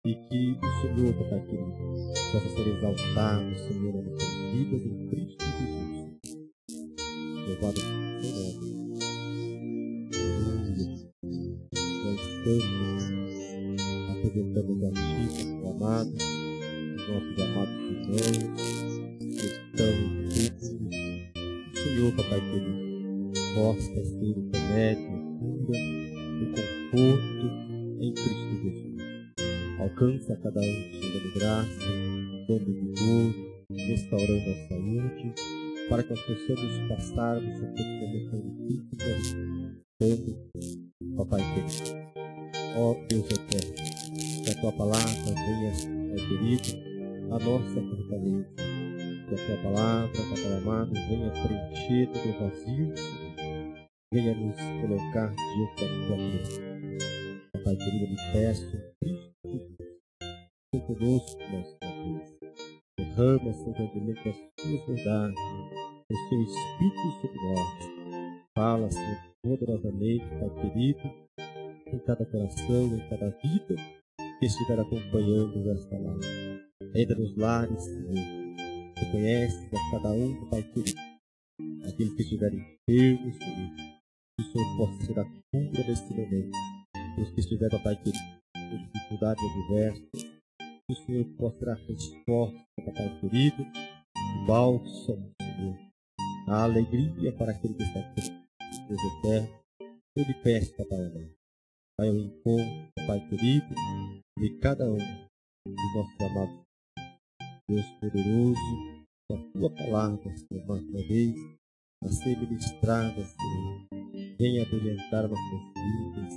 e que o Senhor, papai querido, possa ser exaltado, Senhor, nas nossas vidas em Cristo Jesus. Louvado seja o seu nome. Aleluia. Nós estamos apresentando a Ti, meu amado, os nossos amados irmãos que estão enfermos. O Senhor, papai querido, possa ser o remédio, a cura, o conforto em Cristo Jesus. Alcança cada um, Senhor, de graça, dando vigor, restaurando a saúde, para que nós possamos passarmos por essa momento difícil, dando, papai querido. Ó Deus eterno, que a Tua palavra venha, ó querido, a nossa fortaleza. Que a Tua palavra, papai amado, venha preencher todo o vazio, Senhor. Venha nos colocar diante da Tua presença. Papai querido, me peço, Cristo Jesus, seja conosco, nosso Deus. Derrama, Senhor, de mim as Tuas verdades, o Seu Espírito sobre nós. Fala, Senhor, poderosamente, Pai querido, em cada coração, em cada vida que estiver acompanhando esta live. Entra nos lares, Senhor. Tu conheces a cada um, Pai querido. Aqueles que estiverem enfermos, Senhor. Que o Senhor possa ser a cura neste momento. Os que estiverem, Pai querido, com dificuldades adversas. Que o Senhor possa ser a resposta, Pai querido. O bálsamo, Senhor. A alegria para aquele que está triste. Deus eterno. Eu lhe peço, Pai amado. Vai ao encontro, Pai querido, de cada um dos nossos amados. Deus poderoso, a Tua palavra, Senhor, mais uma vez, a ser ministrada, Senhor. Venha abrilhantar nossas vidas,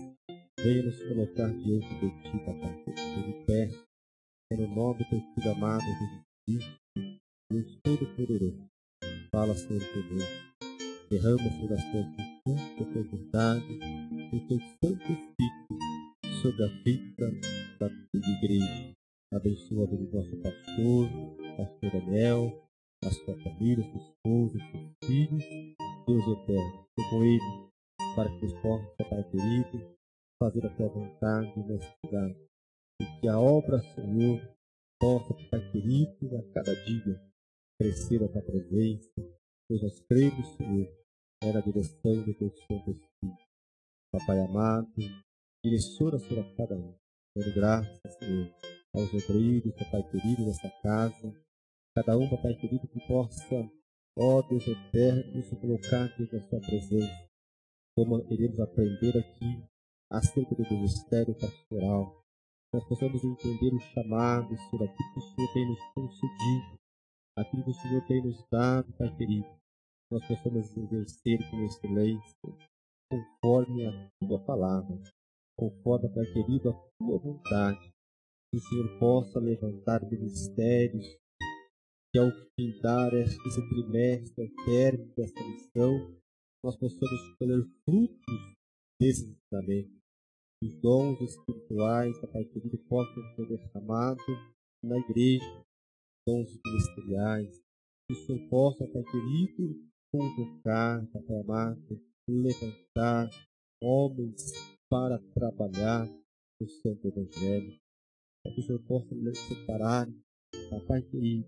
venha nos colocar diante de Ti, Papai. Eu lhe peço, no nome do Teu Filho amado, Jesus Cristo, Deus Todo-Poderoso. Fala, Senhor, conosco. Derrama, Senhor, as Tuas virtudes, a Tua verdade, o Teu Santo Espírito sobre a vida da igreja. Abençoa a vida do nosso pastor Daniel, a sua família, sua esposa, seus filhos. Deus eterno, eu com ele, para que eles possam, Pai querido, fazer a Tua vontade nesse lugar. E que a obra, Senhor, possa, Pai querido, a cada dia crescer a Tua presença. Pois nós cremos, Senhor, na direção do Teu Santo Espírito. Papai amado, direciona, Senhor, a cada um. Dando graças, Senhor, aos obreiros, Papai querido, nessa casa. Cada um, Papai querido, que possa, ó Deus eterno, se colocar diante da Sua presença. Como iremos aprender aqui acerca do ministério pastoral. Nós possamos entender o chamado, Senhor, aquilo que o Senhor tem nos concedido, aquilo que o Senhor tem nos dado, Pai querido. Nós possamos exercer com excelência, conforme a Tua palavra, conforme, Pai querido, a Tua vontade. Que o Senhor possa levantar ministérios, que ao findar esse trimestre, ao término dessa missão, nós possamos colher frutos desse ensinamento. Os dons espirituais, Pai querido, possam ser derramados na igreja, dons ministeriais. Que o Senhor possa, Pai querido, convocar, Pai amado, levantar homens para trabalhar no Santo Evangelho. Que o Senhor possa nos separar, Pai querido,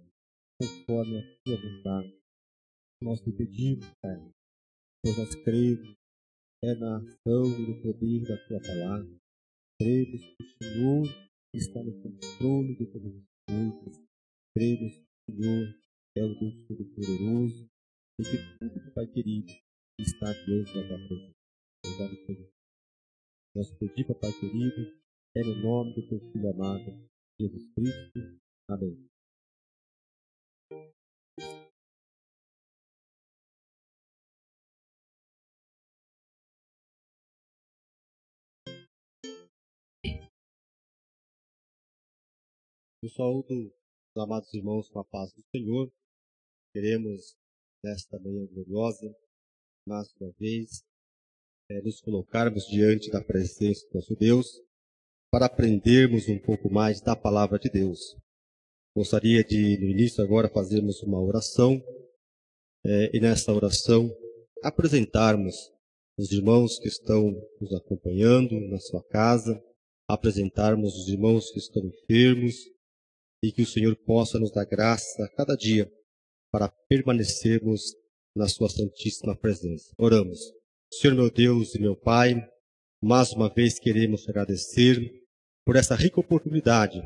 conforme a Tua vontade. Nós te pedimos, Pai, pois nós cremos na ação e no poder da Tua palavra. Cremos que o Senhor está no controle de todas as coisas. Cremos que o Senhor é o Deus Todo-Poderoso e que tudo, Pai querido, está diante da Tua presença. Obrigado por isso. Nós pedimos, Pai querido, no nome do Teu Filho amado, Jesus Cristo. Amém. Eu saúdo os amados irmãos com a paz do Senhor. Queremos, nesta manhã gloriosa, mais uma vez, nos colocarmos diante da presença do nosso Deus, para aprendermos um pouco mais da palavra de Deus. Gostaria de, no início agora, fazermos uma oração, e nessa oração apresentarmos os irmãos que estão nos acompanhando na sua casa, apresentarmos os irmãos que estão enfermos e que o Senhor possa nos dar graça a cada dia para permanecermos na sua santíssima presença. Oramos. Senhor meu Deus e meu Pai, mais uma vez queremos te agradecer por essa rica oportunidade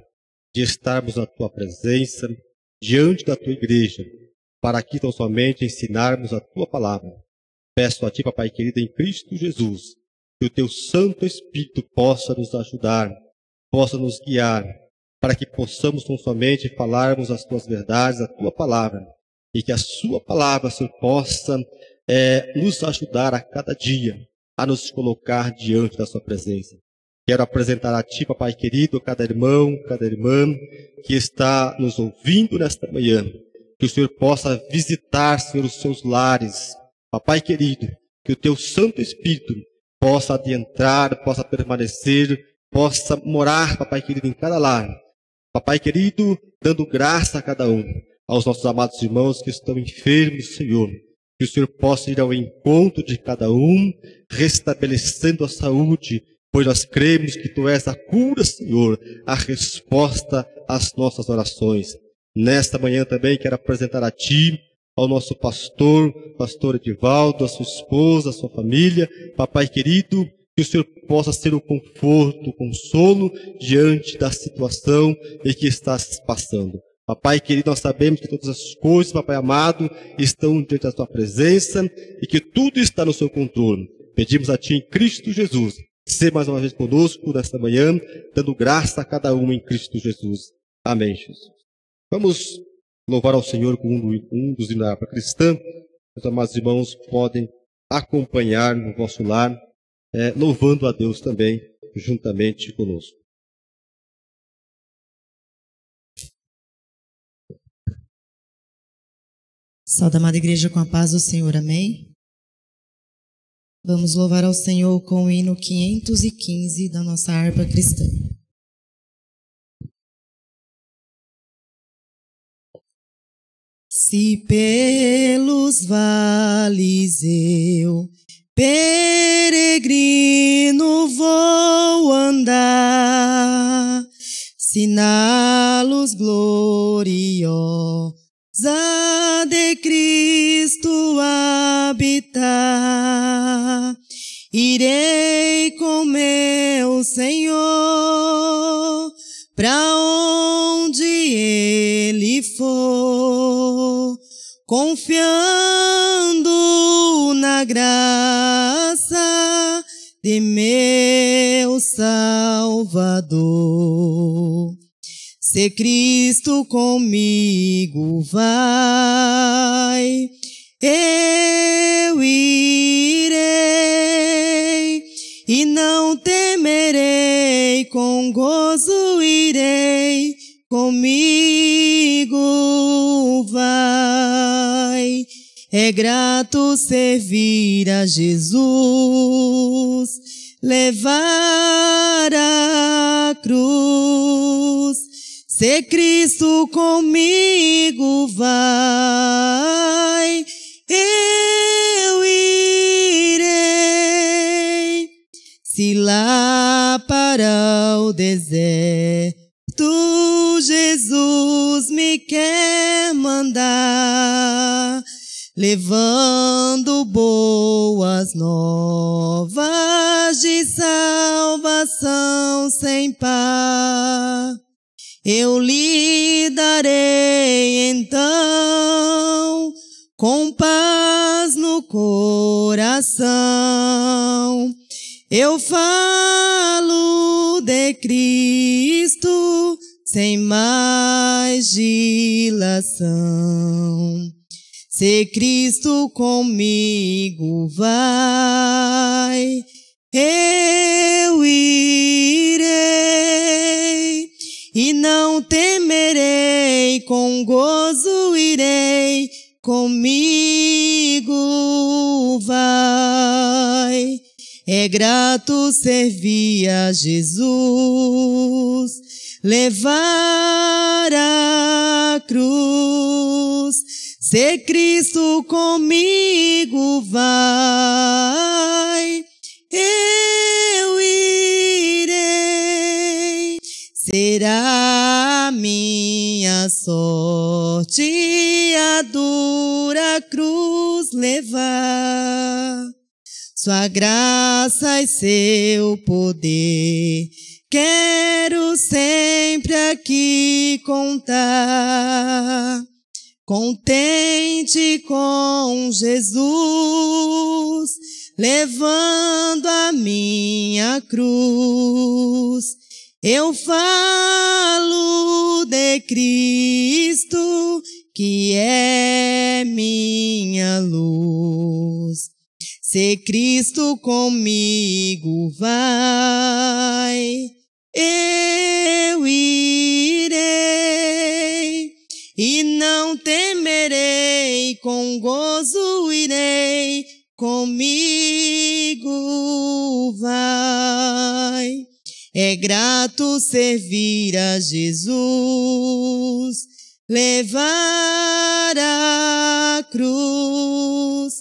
de estarmos na tua presença, diante da tua igreja, para aqui tão somente ensinarmos a tua palavra. Peço a ti, Papai querido, em Cristo Jesus, que o teu Santo Espírito possa nos ajudar, possa nos guiar, para que possamos tão somente falarmos as tuas verdades, a tua palavra, e que a sua palavra, Senhor, possa nos ajudar a cada dia, a nos colocar diante da sua presença. Quero apresentar a ti, Papai querido, cada irmão, cada irmã que está nos ouvindo nesta manhã. Que o Senhor possa visitar, Senhor, os seus lares. Papai querido, que o teu Santo Espírito possa adentrar, possa permanecer, possa morar, Papai querido, em cada lar. Papai querido, dando graça a cada um, aos nossos amados irmãos que estão enfermos, Senhor. Que o Senhor possa ir ao encontro de cada um, restabelecendo a saúde, pois nós cremos que tu és a cura, Senhor, a resposta às nossas orações. Nesta manhã também quero apresentar a ti, ao nosso pastor Edivaldo, a sua esposa, a sua família. Papai querido, que o Senhor possa ser o conforto, o consolo diante da situação em que está se passando. Papai querido, nós sabemos que todas as coisas, Papai amado, estão diante da tua presença e que tudo está no seu controle. Pedimos a ti em Cristo Jesus, ser mais uma vez conosco nesta manhã, dando graça a cada um em Cristo Jesus. Amém, Jesus. Vamos louvar ao Senhor com um dos hinos da harpa cristã. Os amados irmãos podem acompanhar no vosso lar, louvando a Deus também, juntamente conosco. Salve, amada igreja, com a paz do Senhor. Amém? Vamos louvar ao Senhor com o hino 515 da nossa harpa cristã. Se pelos vales eu, peregrino, vou andar, se na luz gloriosa de Cristo habitar, irei com meu Senhor pra onde Ele for, confiando na graça de meu Salvador. Se Cristo comigo vai, eu irei, e não temerei, com gozo irei, comigo vai. É grato servir a Jesus, levar a cruz. Se Cristo comigo vai, eu irei. Se lá para o deserto Jesus me quer mandar, levando boas novas de salvação sem par, eu lhe darei então, com paz no coração, eu falo de Cristo sem mais dilação. Se Cristo comigo vai, eu irei, e não temerei, com gozo irei, comigo vai. É grato servir a Jesus, levar a cruz. Se Cristo comigo vai, eu irei. será minha sorte a dura cruz levar. Sua graça e seu poder quero sempre aqui contar. Contente com Jesus, levando a minha cruz, eu falo de Cristo, que é minha luz. Se Cristo comigo vai, eu irei, e não temerei, com gozo irei, comigo vai. É grato servir a Jesus, levar a cruz.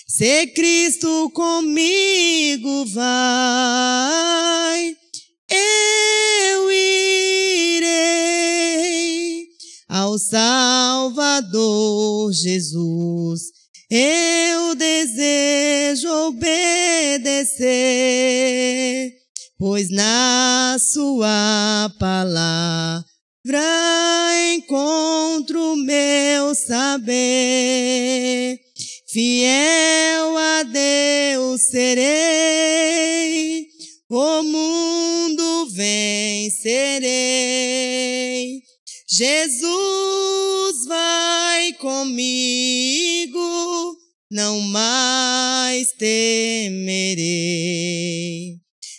Se Cristo comigo vai, eu irei ao Salvador Jesus. Eu desejo obedecer, pois na sua palavra encontro meu saber. Fiel a Deus serei, o mundo vencerei. Jesus vai comigo, não mais temerei.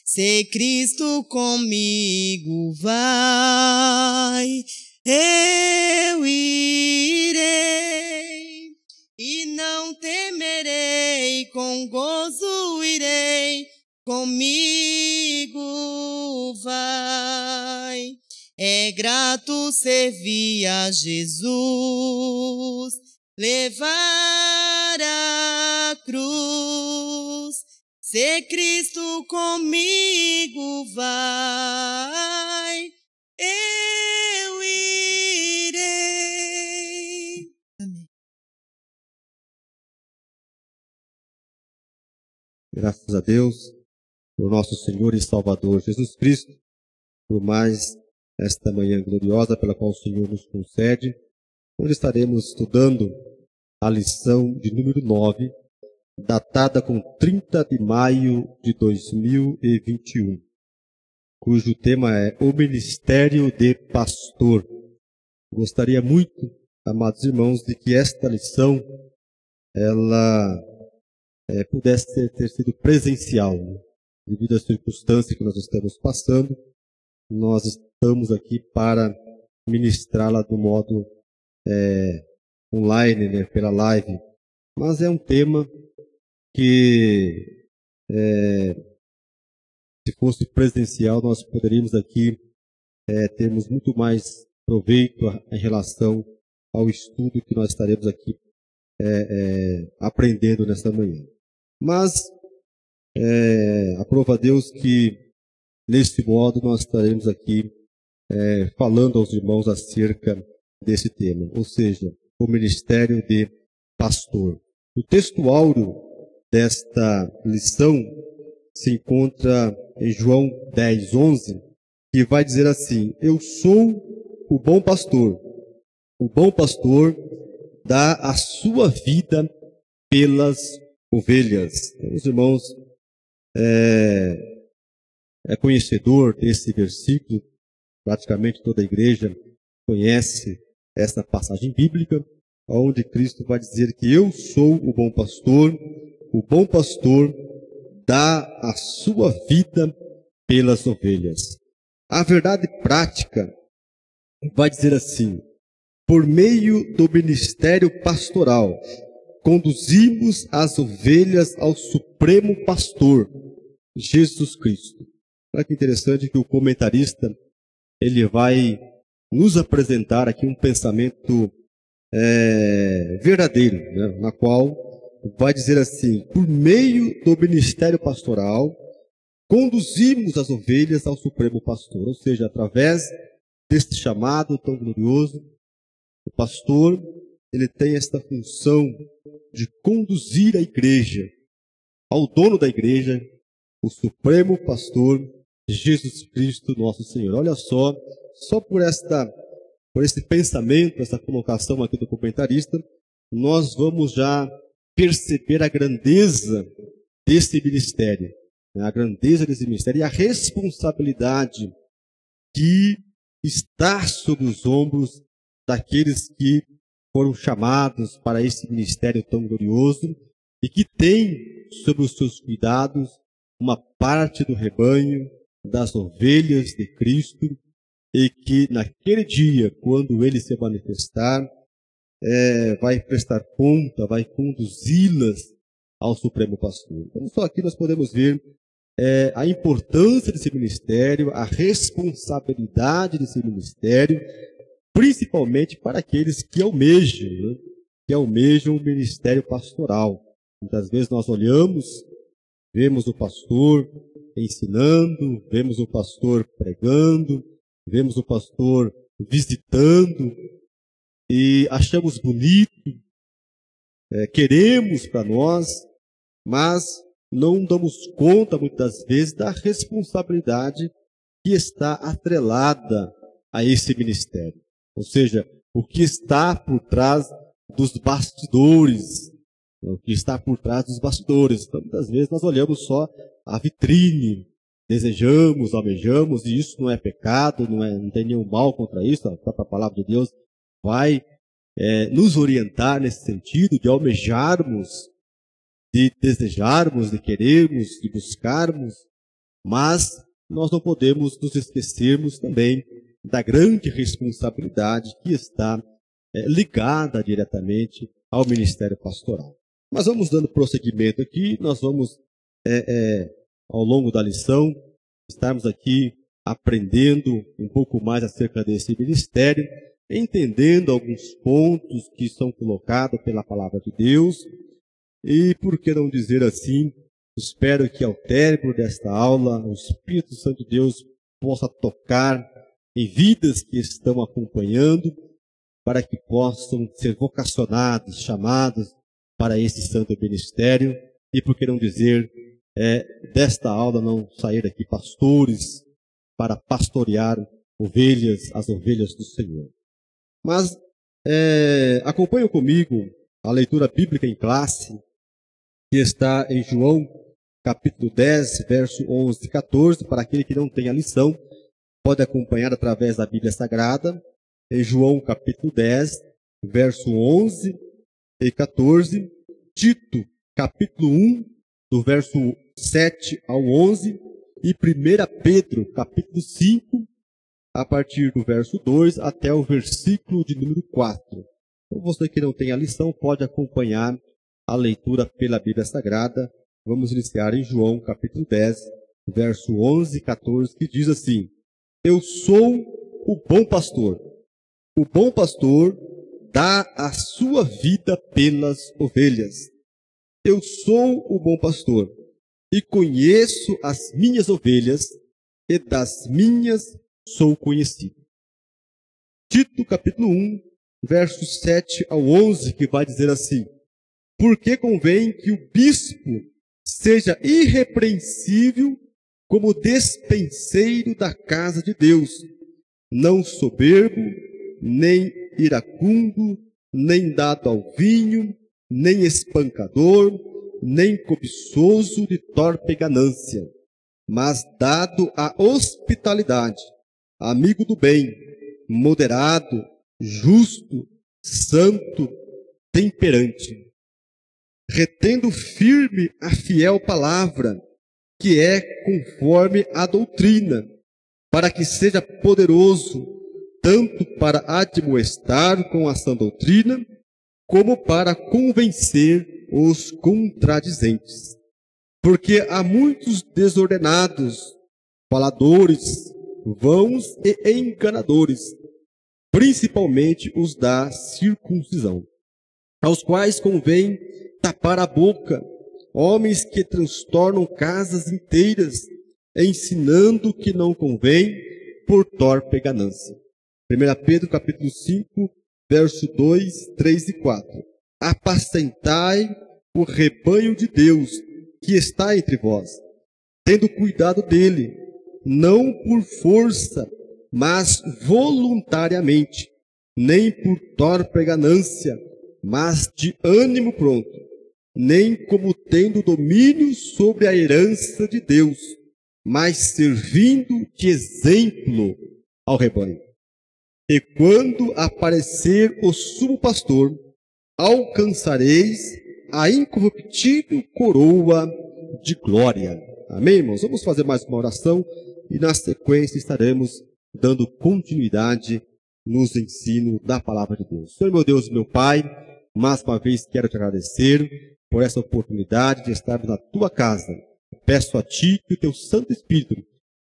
Se Cristo comigo vai, eu irei, e não temerei, com gozo irei, comigo vai. É grato servir a Jesus, levar a cruz. Se Cristo comigo vai, eu irei. Amém. Graças a Deus, por nosso Senhor e Salvador Jesus Cristo, por mais esta manhã gloriosa pela qual o Senhor nos concede, onde estaremos estudando a lição de número 9, datada com 30 de maio de 2021, cujo tema é o Ministério de Pastor. Gostaria muito, amados irmãos, de que esta lição ela pudesse ter sido presencial, né? Devido às circunstâncias que nós estamos passando, nós estamos aqui para ministrá-la do modo online, né, pela live. Mas é um tema que, se fosse presencial, nós poderíamos aqui termos muito mais proveito em relação ao estudo que nós estaremos aqui aprendendo nesta manhã. Mas, aprova a Deus que, neste modo, nós estaremos aqui falando aos irmãos acerca desse tema, ou seja, o ministério de pastor. O texto áureo desta lição se encontra em João 10, 11, que vai dizer assim: eu sou o bom pastor dá a sua vida pelas ovelhas. Os irmãos é conhecedor desse versículo, praticamente toda a igreja conhece esta passagem bíblica, onde Cristo vai dizer que eu sou o bom pastor dá a sua vida pelas ovelhas. A verdade prática vai dizer assim: por meio do ministério pastoral, conduzimos as ovelhas ao supremo pastor, Jesus Cristo. Olha que interessante que o comentarista ele vai nos apresentar aqui um pensamento verdadeiro, né, na qual vai dizer assim: por meio do ministério pastoral, conduzimos as ovelhas ao Supremo Pastor. Ou seja, através deste chamado tão glorioso, o pastor, ele tem esta função de conduzir a igreja ao dono da igreja, o Supremo Pastor, Jesus Cristo, nosso Senhor. Olha só por esse pensamento, essa colocação aqui do comentarista, nós vamos já perceber a grandeza desse ministério, né? A grandeza desse ministério e a responsabilidade que está sobre os ombros daqueles que foram chamados para esse ministério tão glorioso e que tem sobre os seus cuidados uma parte do rebanho, das ovelhas de Cristo, e que naquele dia, quando ele se manifestar, vai prestar conta, vai conduzi-las ao Supremo Pastor. Então, só aqui nós podemos ver a importância desse ministério, a responsabilidade desse ministério, principalmente para aqueles que almejam, né? Que almejam o ministério pastoral. Muitas vezes nós olhamos, vemos o pastor ensinando, vemos o pastor pregando, vemos o pastor visitando e achamos bonito, queremos para nós, mas não damos conta muitas vezes da responsabilidade que está atrelada a esse ministério. Ou seja, o que está por trás dos bastidores. O que está por trás dos bastidores. Então, muitas vezes nós olhamos só a vitrine, desejamos, almejamos, e isso não é pecado, não tem nenhum mal contra isso. A própria palavra de Deus vai nos orientar nesse sentido de almejarmos, de desejarmos, de querermos, de buscarmos, mas nós não podemos nos esquecermos também da grande responsabilidade que está ligada diretamente ao ministério pastoral. Mas vamos dando prosseguimento aqui, nós vamos, ao longo da lição, estarmos aqui aprendendo um pouco mais acerca desse ministério, entendendo alguns pontos que são colocados pela palavra de Deus, e por que não dizer assim, espero que ao término desta aula, o Espírito Santo de Deus possa tocar em vidas que estão acompanhando, para que possam ser vocacionados, chamados para esse santo ministério, e por que não dizer, desta aula não sair daqui pastores para pastorear as ovelhas do Senhor. Mas acompanhem comigo a leitura bíblica em classe, que está em João, capítulo 10, verso 11 e 14, para aquele que não tem a lição, pode acompanhar através da Bíblia Sagrada, em João capítulo 10, verso 11 e 14, Tito capítulo 1, do verso 7 ao 11, e 1 Pedro capítulo 5, a partir do verso 2 até o versículo de número 4. Então, você que não tem a lição, pode acompanhar a leitura pela Bíblia Sagrada. Vamos iniciar em João capítulo 10, verso 11 e 14, que diz assim: Eu sou o bom pastor. O bom pastor dá a sua vida pelas ovelhas. Eu sou o bom pastor e conheço as minhas ovelhas, e das minhas sou conhecido. Tito capítulo 1, versos 7 ao 11, que vai dizer assim: Porque convém que o bispo seja irrepreensível como despenseiro da casa de Deus, não soberbo, nem iracundo, nem dado ao vinho, nem espancador, nem cobiçoso de torpe ganância, mas dado à hospitalidade, amigo do bem, moderado, justo, santo, temperante, retendo firme a fiel palavra, que é conforme a doutrina, para que seja poderoso, tanto para admoestar com a sã doutrina, como para convencer os contradizentes. Porque há muitos desordenados, faladores, vãos e enganadores, principalmente os da circuncisão, aos quais convém tapar a boca, homens que transtornam casas inteiras, ensinando o que não convém por torpe ganância. 1 Pedro capítulo 5, verso 2, 3 e 4. Apacentai o rebanho de Deus que está entre vós, tendo cuidado dele, não por força, mas voluntariamente, nem por torpe ganância, mas de ânimo pronto, nem como tendo domínio sobre a herança de Deus, mas servindo de exemplo ao rebanho. E quando aparecer o sumo pastor, alcançareis a incorruptível coroa de glória. Amém, irmãos? Vamos fazer mais uma oração e na sequência estaremos dando continuidade nos ensinos da palavra de Deus. Senhor, meu Deus e meu Pai, mais uma vez quero te agradecer por essa oportunidade de estarmos na tua casa. Peço a Ti que o Teu Santo Espírito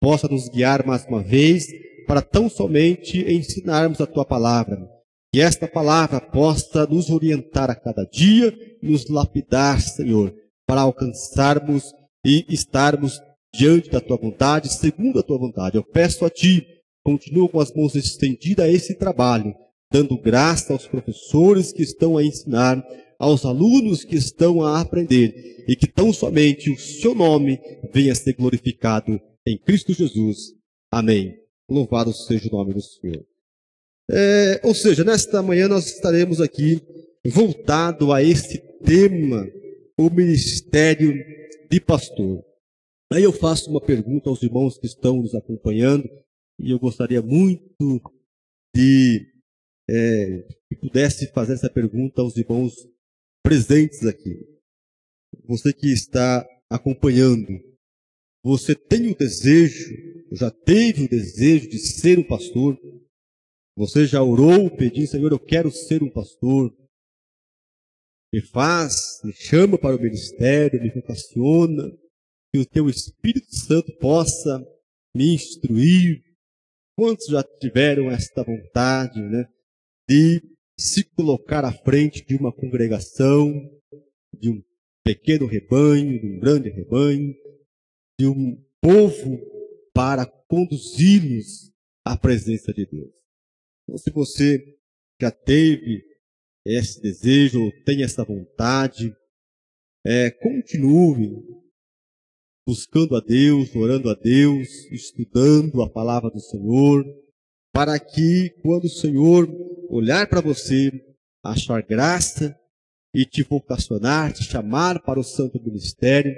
possa nos guiar mais uma vez para tão somente ensinarmos a Tua palavra. Que esta palavra possa nos orientar a cada dia, nos lapidar, Senhor, para alcançarmos e estarmos diante da Tua vontade, segundo a Tua vontade. Eu peço a Ti, continua com as mãos estendidas a esse trabalho, dando graça aos professores que estão a ensinar, aos alunos que estão a aprender, e que tão somente o Seu nome venha a ser glorificado em Cristo Jesus. Amém. Louvado seja o nome do Senhor. Ou seja, nesta manhã nós estaremos aqui voltado a esse tema, o ministério de pastor. Aí eu faço uma pergunta aos irmãos que estão nos acompanhando, e eu gostaria muito de que pudesse fazer essa pergunta aos irmãos presentes aqui. Você que está acompanhando, você tem o desejo, já teve o desejo de ser um pastor? Você já orou pedindo, Senhor, eu quero ser um pastor? Me chama para o ministério, me vocaciona, que o Teu Espírito Santo possa me instruir. Quantos já tiveram esta vontade, de se colocar à frente de uma congregação, de um pequeno rebanho, de um grande rebanho, de um povo para conduzi-los à presença de Deus? Então, se você já teve esse desejo, ou tem essa vontade, continue buscando a Deus, orando a Deus, estudando a palavra do Senhor, para que quando o Senhor olhar para você, achar graça e te vocacionar, te chamar para o santo ministério,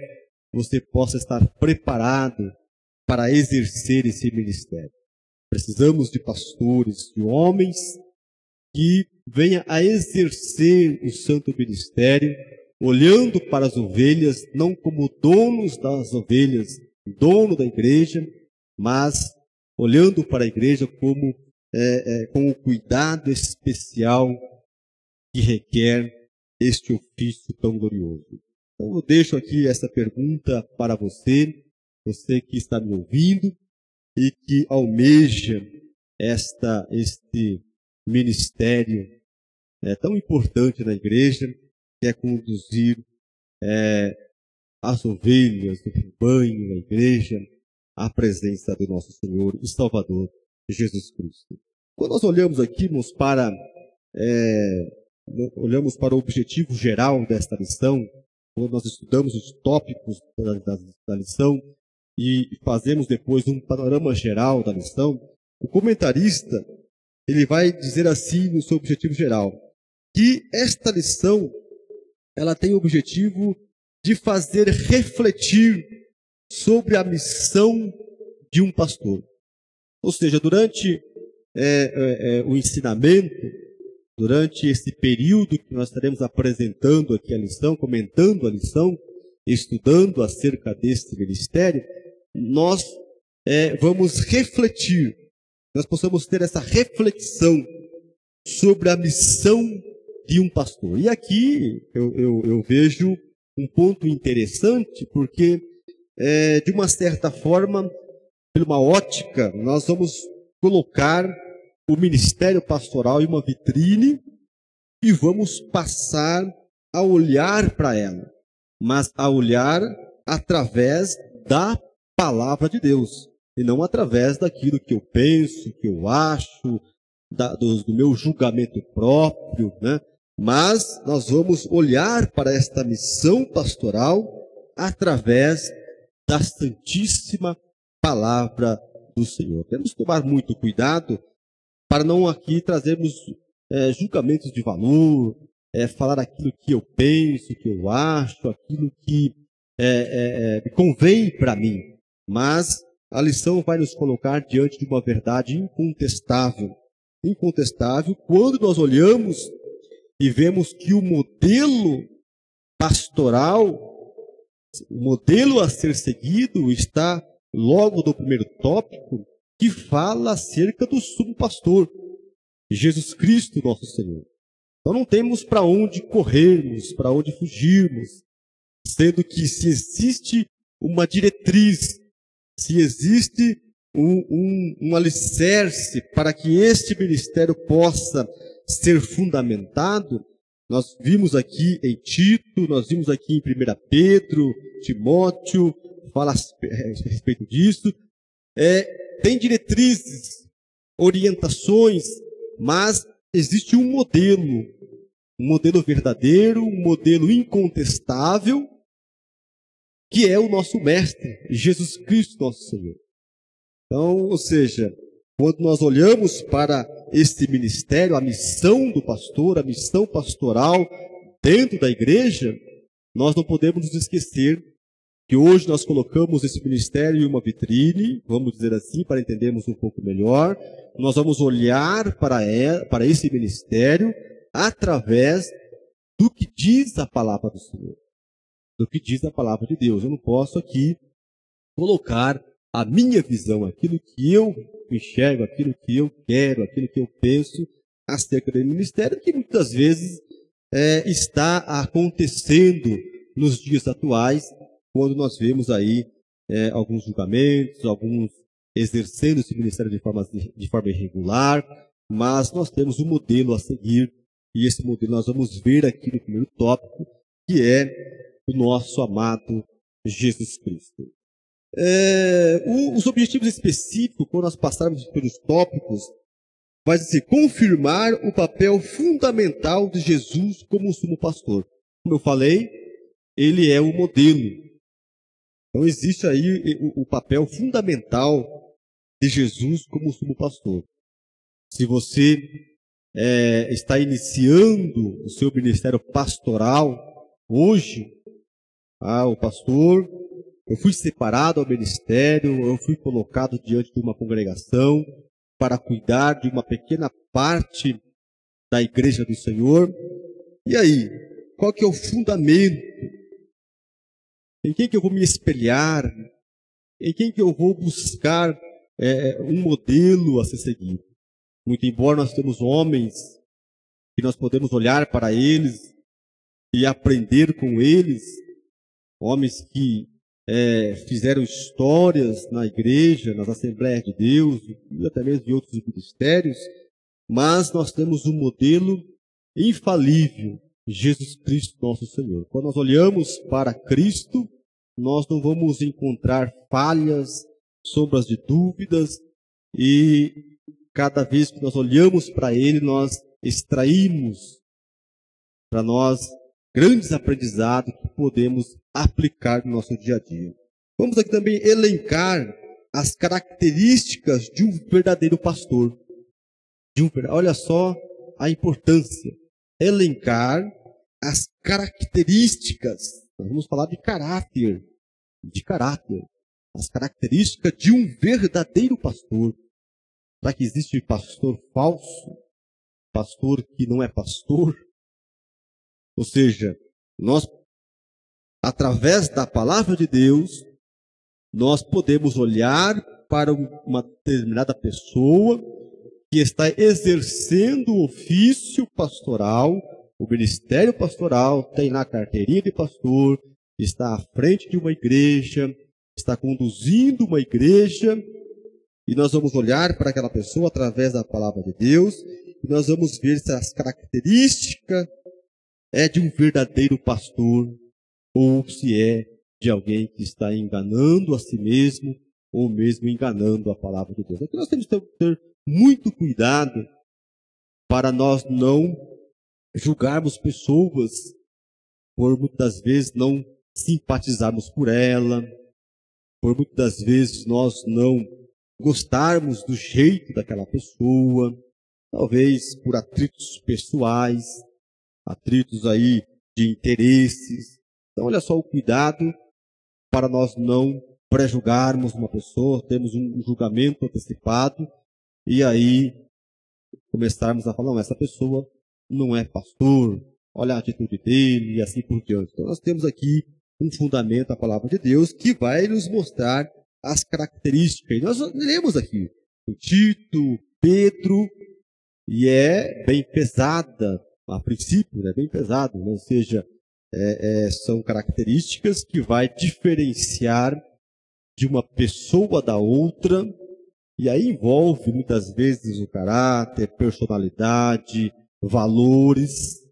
você possa estar preparado para exercer esse ministério. Precisamos de pastores, de homens que venham a exercer o santo ministério, olhando para as ovelhas, não como donos das ovelhas, dono da igreja, mas olhando para a igreja como com o cuidado especial que requer este ofício tão glorioso. Então eu deixo aqui essa pergunta para você que está me ouvindo e que almeja este ministério tão importante na igreja, que é conduzir as ovelhas do rebanho da igreja à presença do nosso Senhor e Salvador Jesus Cristo. Quando nós olhamos aqui, olhamos para o objetivo geral desta lição, quando nós estudamos os tópicos da lição e fazemos depois um panorama geral da lição, o comentarista ele vai dizer assim no seu objetivo geral, que esta lição ela tem o objetivo de fazer refletir sobre a missão de um pastor. Ou seja, durante o ensinamento, durante esse período que nós estaremos apresentando aqui a lição, comentando a lição, estudando acerca deste ministério, nós vamos refletir, nós possamos ter essa reflexão sobre a missão de um pastor. E aqui eu vejo um ponto interessante, porque de uma certa forma, por uma ótica, nós vamos colocar o ministério pastoral em uma vitrine e vamos passar a olhar para ela, mas a olhar através da palavra de Deus, e não através daquilo que eu penso, que eu acho, do meu julgamento próprio, né? Mas nós vamos olhar para esta missão pastoral através da Santíssima Palavra do Senhor. Temos que tomar muito cuidado para não aqui trazermos julgamentos de valor, falar aquilo que eu penso, que eu acho, aquilo que convém para mim. Mas a lição vai nos colocar diante de uma verdade incontestável. Incontestável, quando nós olhamos e vemos que o modelo pastoral, o modelo a ser seguido, está logo no primeiro tópico, que fala acerca do sumo pastor, Jesus Cristo, nosso Senhor. Então não temos para onde corrermos, para onde fugirmos, sendo que se existe uma diretriz, se existe um alicerce para que este ministério possa ser fundamentado, nós vimos aqui em Tito, nós vimos aqui em 1 Pedro, Timóteo, fala a respeito disso. Tem diretrizes, orientações, mas existe um modelo verdadeiro, um modelo incontestável, que é o nosso mestre, Jesus Cristo, nosso Senhor. Então, ou seja, quando nós olhamos para este ministério, a missão do pastor, a missão pastoral dentro da igreja, nós não podemos nos esquecer que hoje nós colocamos esse ministério em uma vitrine, vamos dizer assim, para entendermos um pouco melhor. Nós vamos olhar para esse ministério através do que diz a palavra do Senhor, do que diz a palavra de Deus. Eu não posso aqui colocar a minha visão, aquilo que eu enxergo, aquilo que eu quero, aquilo que eu penso acerca do ministério, que muitas vezes está acontecendo nos dias atuais, quando nós vemos aí alguns julgamentos, alguns exercendo esse ministério de forma irregular, mas nós temos um modelo a seguir, e esse modelo nós vamos ver aqui no primeiro tópico, que é o nosso amado Jesus Cristo. Os objetivos específicos, quando nós passarmos pelos tópicos, vai dizer confirmar o papel fundamental de Jesus como sumo pastor. Como eu falei, ele é o modelo. Então existe aí o papel fundamental de Jesus como sumo pastor. Se você está iniciando o seu ministério pastoral hoje, o pastor, eu fui separado ao ministério, eu fui colocado diante de uma congregação para cuidar de uma pequena parte da igreja do Senhor. E aí, qual que é o fundamento? Em quem que eu vou me espelhar? Em quem que eu vou buscar um modelo a ser seguido? Muito embora nós temos homens que nós podemos olhar para eles e aprender com eles, homens que fizeram histórias na igreja, nas Assembleias de Deus e até mesmo em outros ministérios, mas nós temos um modelo infalível, Jesus Cristo nosso Senhor. Quando nós olhamos para Cristo, nós não vamos encontrar falhas, sombras de dúvidas, e cada vez que nós olhamos para Ele, nós extraímos para nós grandes aprendizados que podemos aplicar no nosso dia a dia. Vamos aqui também elencar as características de um verdadeiro pastor. Olha só a importância. Elencar as características. Nós vamos falar de caráter. As características de um verdadeiro pastor. Será que existe pastor falso? Pastor que não é pastor? Ou seja, nós, através da palavra de Deus, nós podemos olhar para uma determinada pessoa que está exercendo o ofício pastoral, o ministério pastoral, tem lá a carteirinha de pastor, está à frente de uma igreja, está conduzindo uma igreja, e nós vamos olhar para aquela pessoa através da palavra de Deus, e nós vamos ver se as características de um verdadeiro pastor, ou se é de alguém que está enganando a si mesmo ou mesmo enganando a palavra de Deus. Aqui nós temos que ter muito cuidado para nós não julgarmos pessoas por muitas vezes não simpatizarmos por ela, por muitas vezes nós não gostarmos do jeito daquela pessoa, talvez por atritos pessoais, atritos aí de interesses. Então olha só o cuidado para nós não pré-julgarmos uma pessoa, termos um julgamento antecipado e aí começarmos a falar, não, essa pessoa não é pastor, olha a atitude dele e assim por diante. Então nós temos aqui um fundamento, a palavra de Deus, que vai nos mostrar as características. E nós lemos aqui o Tito, Pedro, e é bem pesada, a princípio, é bem pesado, ou seja, são características que vai diferenciar de uma pessoa da outra, e aí envolve muitas vezes o caráter, personalidade, valores.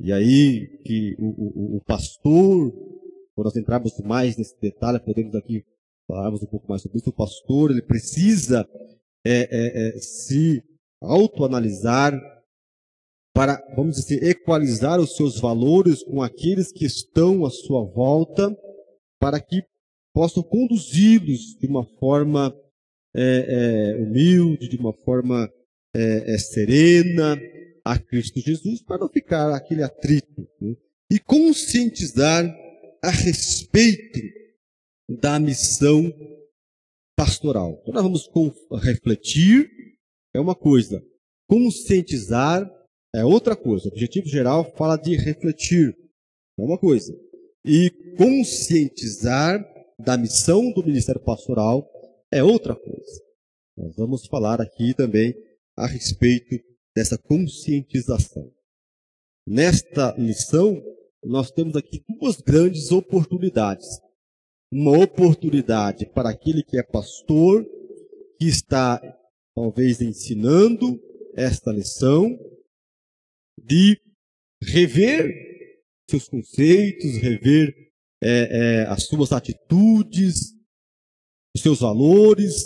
E aí que o pastor, quando nós entrarmos mais nesse detalhe, podemos aqui falarmos um pouco mais sobre isso, o pastor ele precisa se autoanalisar para, vamos dizer, equalizar os seus valores com aqueles que estão à sua volta, para que possam conduzi-los de uma forma humilde, de uma forma serena a Cristo Jesus, para não ficar aquele atrito, né? E conscientizar a respeito da missão pastoral. Então nós vamos refletir, é uma coisa, conscientizar é outra coisa. O objetivo geral fala de refletir, é uma coisa. E conscientizar da missão do ministério pastoral é outra coisa. Nós vamos falar aqui também a respeito dessa conscientização. Nesta lição, nós temos aqui duas grandes oportunidades. Uma oportunidade para aquele que é pastor, que está talvez ensinando esta lição, de rever seus conceitos, rever as suas atitudes, os seus valores.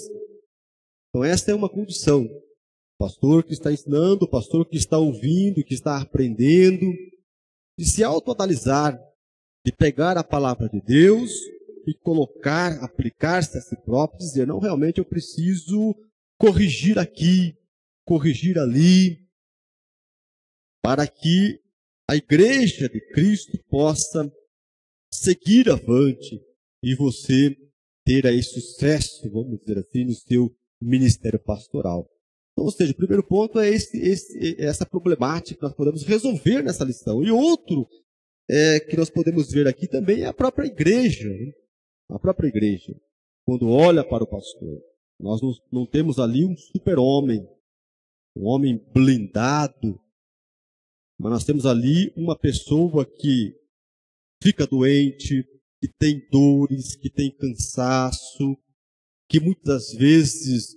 Então esta é uma condição. O pastor que está ensinando, o pastor que está ouvindo, que está aprendendo, de se autoanalisar, de pegar a palavra de Deus e colocar, aplicar-se a si próprio, dizer, não, realmente eu preciso corrigir aqui, corrigir ali, para que a igreja de Cristo possa seguir avante e você ter aí sucesso, vamos dizer assim, no seu ministério pastoral. Então, ou seja, o primeiro ponto é essa problemática que nós podemos resolver nessa lição. E outro que nós podemos ver aqui também é a própria igreja. Né? A própria igreja, quando olha para o pastor, nós não temos ali um super-homem, um homem blindado, mas nós temos ali uma pessoa que fica doente, que tem dores, que tem cansaço, que muitas vezes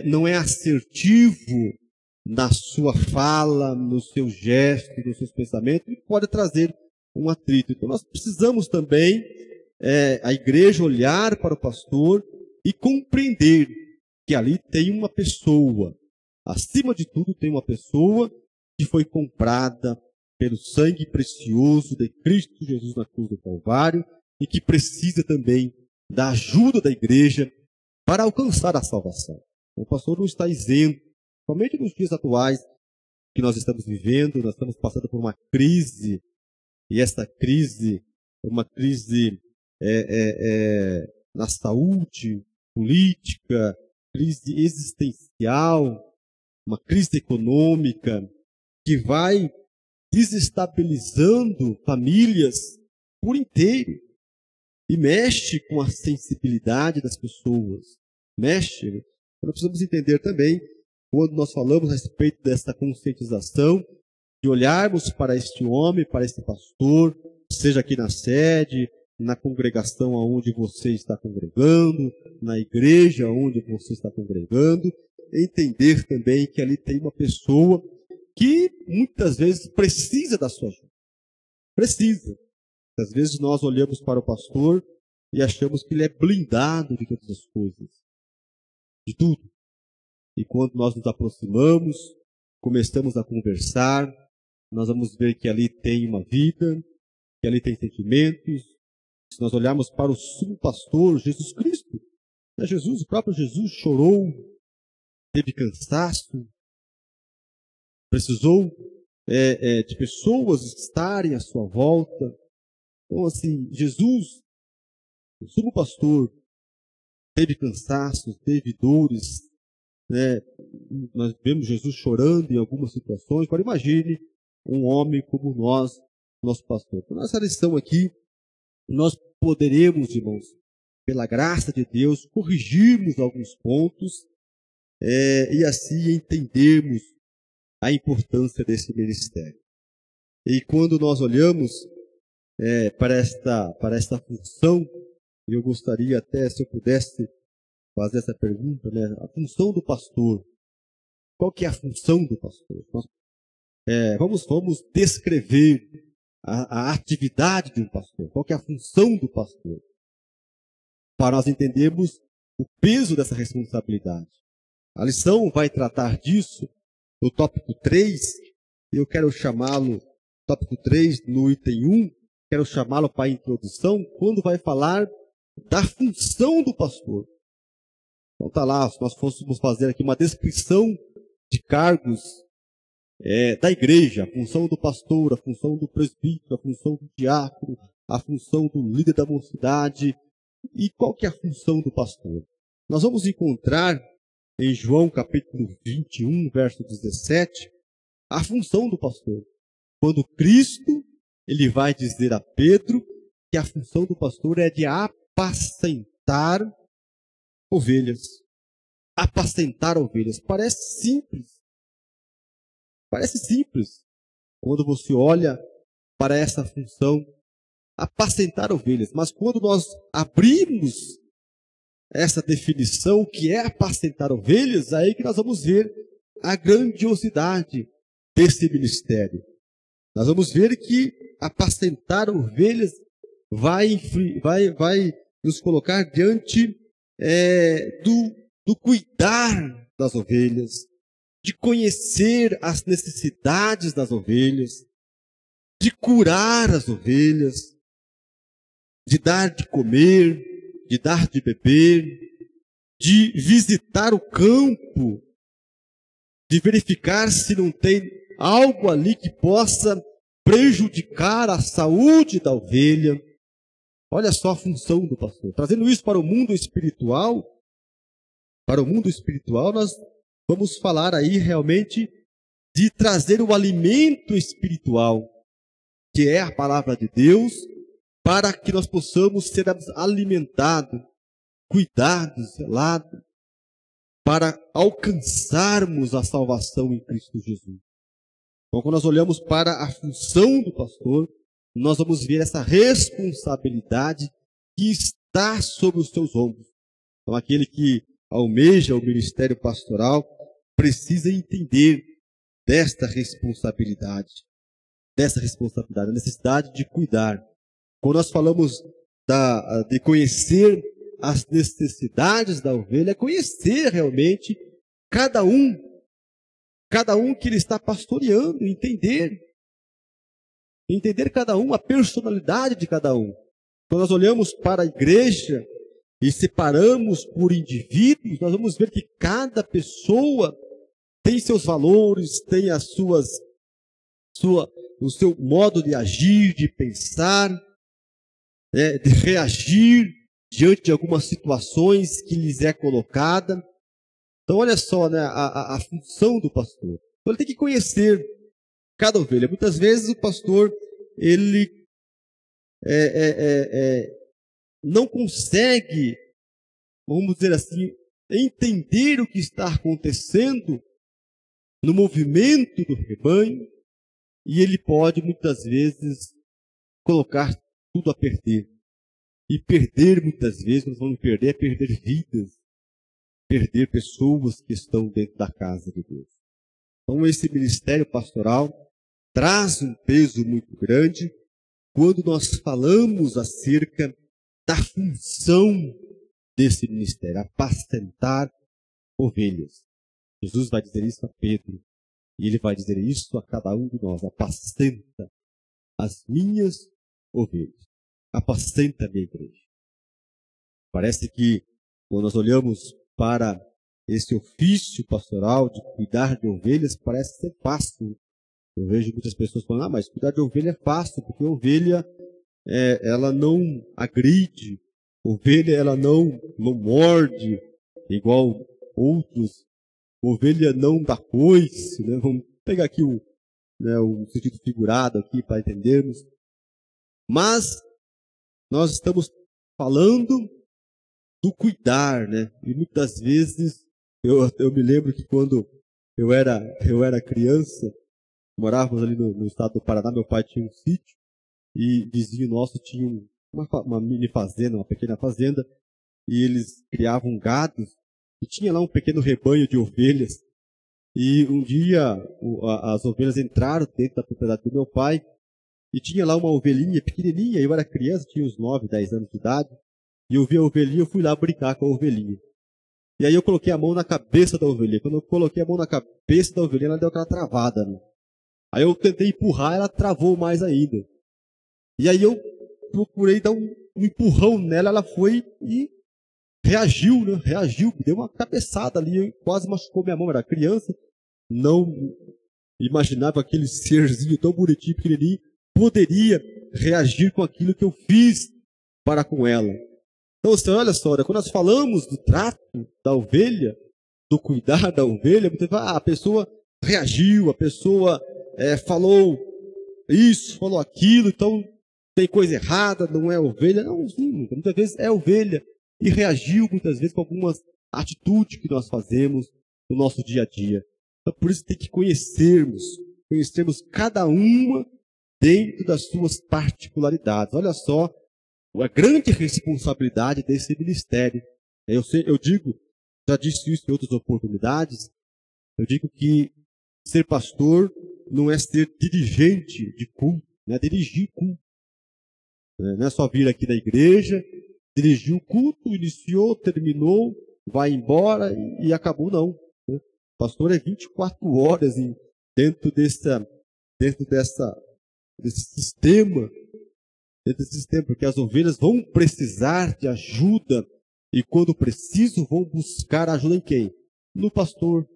não é assertivo na sua fala, no seu gesto, nos seus pensamentos, e pode trazer um atrito. Então nós precisamos também, a igreja, olhar para o pastor e compreender que ali tem uma pessoa, acima de tudo tem uma pessoa que foi comprada pelo sangue precioso de Cristo Jesus na cruz do Calvário e que precisa também da ajuda da igreja para alcançar a salvação. O pastor não está isento, somente nos dias atuais que nós estamos vivendo, nós estamos passando por uma crise, e essa crise é uma crise na saúde, política, crise existencial, uma crise econômica, que vai desestabilizando famílias por inteiro e mexe com a sensibilidade das pessoas. Mexe. Nós precisamos entender também, quando nós falamos a respeito dessa conscientização, de olharmos para este homem, para este pastor, seja aqui na sede, na congregação onde você está congregando, na igreja onde você está congregando, entender também que ali tem uma pessoa que muitas vezes precisa da sua ajuda. Precisa. Às vezes nós olhamos para o pastor e achamos que ele é blindado de todas as coisas, de tudo. E quando nós nos aproximamos, começamos a conversar, nós vamos ver que ali tem uma vida, que ali tem sentimentos. Se nós olharmos para o sumo pastor, Jesus Cristo, Jesus, o próprio Jesus chorou, teve cansaço, precisou de pessoas estarem à sua volta. Então, assim, Jesus, o sumo pastor, teve cansaço, teve dores, né? Nós vemos Jesus chorando em algumas situações. Agora imagine um homem como nós, nosso pastor. Então, nessa lição aqui, nós poderemos, irmãos, pela graça de Deus, corrigirmos alguns pontos e assim entendermos a importância desse ministério. E quando nós olhamos para esta função, eu gostaria até, se eu pudesse fazer essa pergunta, né? A função do pastor. Qual que é a função do pastor? Vamos descrever a atividade de um pastor. Qual que é a função do pastor? Para nós entendermos o peso dessa responsabilidade. A lição vai tratar disso no tópico 3. Eu quero chamá-lo, tópico 3, no item 1, quero chamá-lo para a introdução, quando vai falar da função do pastor. Então está lá, se nós fôssemos fazer aqui uma descrição de cargos da igreja, a função do pastor, a função do presbítero, a função do diácono, a função do líder da mocidade. E qual que é a função do pastor? Nós vamos encontrar em João capítulo 21, verso 17, a função do pastor. Quando Cristo, ele vai dizer a Pedro que a função do pastor é de apacentar ovelhas. Apacentar ovelhas. Parece simples. Parece simples. Quando você olha para essa função, apacentar ovelhas. Mas quando nós abrimos essa definição, o que é apacentar ovelhas, aí que nós vamos ver a grandiosidade desse ministério. Nós vamos ver que apacentar ovelhas vai nos colocar diante do cuidar das ovelhas, de conhecer as necessidades das ovelhas, de curar as ovelhas, de dar de comer, de dar de beber, de visitar o campo, de verificar se não tem algo ali que possa prejudicar a saúde da ovelha. Olha só a função do pastor. Trazendo isso para o mundo espiritual, nós vamos falar aí realmente de trazer o alimento espiritual, que é a palavra de Deus, para que nós possamos ser alimentados, cuidados, zelados, para alcançarmos a salvação em Cristo Jesus. Então, quando nós olhamos para a função do pastor, nós vamos ver essa responsabilidade que está sobre os seus ombros. Então, aquele que almeja o ministério pastoral precisa entender desta responsabilidade, a necessidade de cuidar. Quando nós falamos de conhecer as necessidades da ovelha, é conhecer realmente cada um que ele está pastoreando, entender cada um, a personalidade de cada um. Quando nós olhamos para a igreja e separamos por indivíduos, nós vamos ver que cada pessoa tem seus valores, tem o seu modo de agir, de pensar, de reagir diante de algumas situações que lhes é colocada. Então, olha só, né, a função do pastor. Então, ele tem que conhecer cada ovelha. Muitas vezes o pastor, ele não consegue, vamos dizer assim, entender o que está acontecendo no movimento do rebanho, e ele pode, muitas vezes, colocar tudo a perder. E perder, muitas vezes, nós vamos perder, é perder vidas, perder pessoas que estão dentro da casa de Deus. Então, esse ministério pastoral traz um peso muito grande, quando nós falamos acerca da função desse ministério, apacentar ovelhas. Jesus vai dizer isso a Pedro, e ele vai dizer isso a cada um de nós: apacenta as minhas ovelhas, apacenta a minha igreja. Parece que, quando nós olhamos para esse ofício pastoral de cuidar de ovelhas, parece ser fácil. Eu vejo muitas pessoas falando: mas cuidar de ovelha é fácil, porque a ovelha, ela não agride, ovelha ela não morde, igual outros, ovelha não dá coice, né? Vamos pegar aqui o sentido figurado aqui para entendermos. Mas nós estamos falando do cuidar, né? E muitas vezes, eu me lembro que quando eu era criança, morávamos ali no estado do Paraná, meu pai tinha um sítio, e vizinho nosso tinha uma mini fazenda, uma pequena fazenda, e eles criavam gados, e tinha lá um pequeno rebanho de ovelhas. E um dia as ovelhas entraram dentro da propriedade do meu pai, e tinha lá uma ovelhinha pequenininha, eu era criança, tinha uns 9, 10 anos de idade, e eu vi a ovelhinha, eu fui lá brincar com a ovelhinha. E aí eu coloquei a mão na cabeça da ovelhinha. Quando eu coloquei a mão na cabeça da ovelhinha, ela deu aquela travada, né? Aí eu tentei empurrar, ela travou mais ainda. E aí eu procurei dar um empurrão nela, ela foi e reagiu, né? Reagiu, deu uma cabeçada ali, quase machucou minha mão, era criança, não imaginava aquele serzinho tão bonitinho, pequenininho, poderia reagir com aquilo que eu fiz para com ela. Então, você olha só, quando nós falamos do trato da ovelha, do cuidar da ovelha, você fala: a pessoa reagiu, a pessoa falou isso, falou aquilo, então tem coisa errada, não é ovelha. Não, sim, muitas vezes é ovelha, e reagiu muitas vezes com algumas atitudes que nós fazemos no nosso dia a dia. Então, por isso tem que conhecermos cada uma dentro das suas particularidades. Olha só a grande responsabilidade desse ministério. Eu digo, já disse isso em outras oportunidades, eu digo que ser pastor não é ser dirigente de culto, não é dirigir culto. Não é só vir aqui da igreja, dirigir o culto, iniciou, terminou, vai embora e acabou, não. Pastor é 24 horas dentro desse sistema, porque as ovelhas vão precisar de ajuda, e quando preciso vão buscar ajuda em quem? No pastor,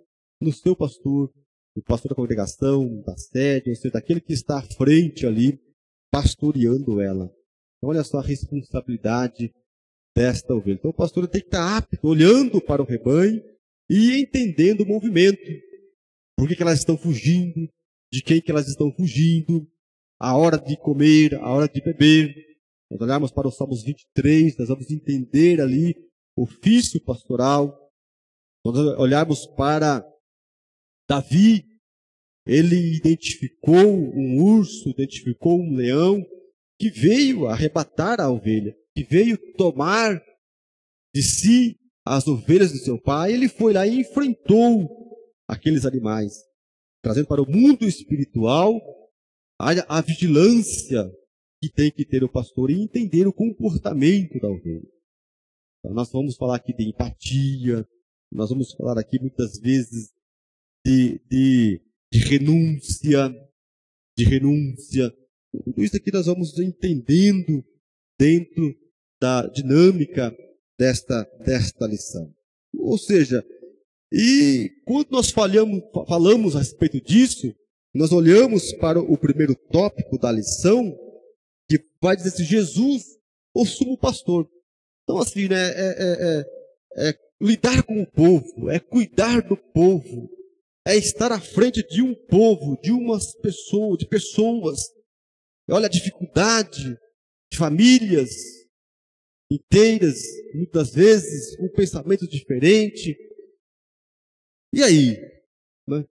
no seu pastor, o pastor da congregação, da sede, ou seja, daquele que está à frente ali, pastoreando ela. Então, olha só a responsabilidade desta ovelha. Então, o pastor tem que estar apto, olhando para o rebanho e entendendo o movimento. Por que elas estão fugindo? De quem que elas estão fugindo? A hora de comer, a hora de beber. Nós olharmos para o Salmos 23, nós vamos entender ali o ofício pastoral. Nós olharmos para Davi, ele identificou um urso, identificou um leão, que veio arrebatar a ovelha, que veio tomar de si as ovelhas do seu pai. Ele foi lá e enfrentou aqueles animais, trazendo para o mundo espiritual a vigilância que tem que ter o pastor e entender o comportamento da ovelha. Então, nós vamos falar aqui de empatia, nós vamos falar aqui muitas vezes de renúncia, Tudo isso aqui nós vamos entendendo dentro da dinâmica desta lição. Ou seja, e quando nós falamos a respeito disso, nós olhamos para o primeiro tópico da lição, que vai dizer assim: Jesus, o sumo pastor. Então, assim, né, lidar com o povo, é cuidar do povo, é estar à frente de um povo, de pessoas. Olha a dificuldade de famílias inteiras, muitas vezes, com pensamentos diferentes. E aí? Né?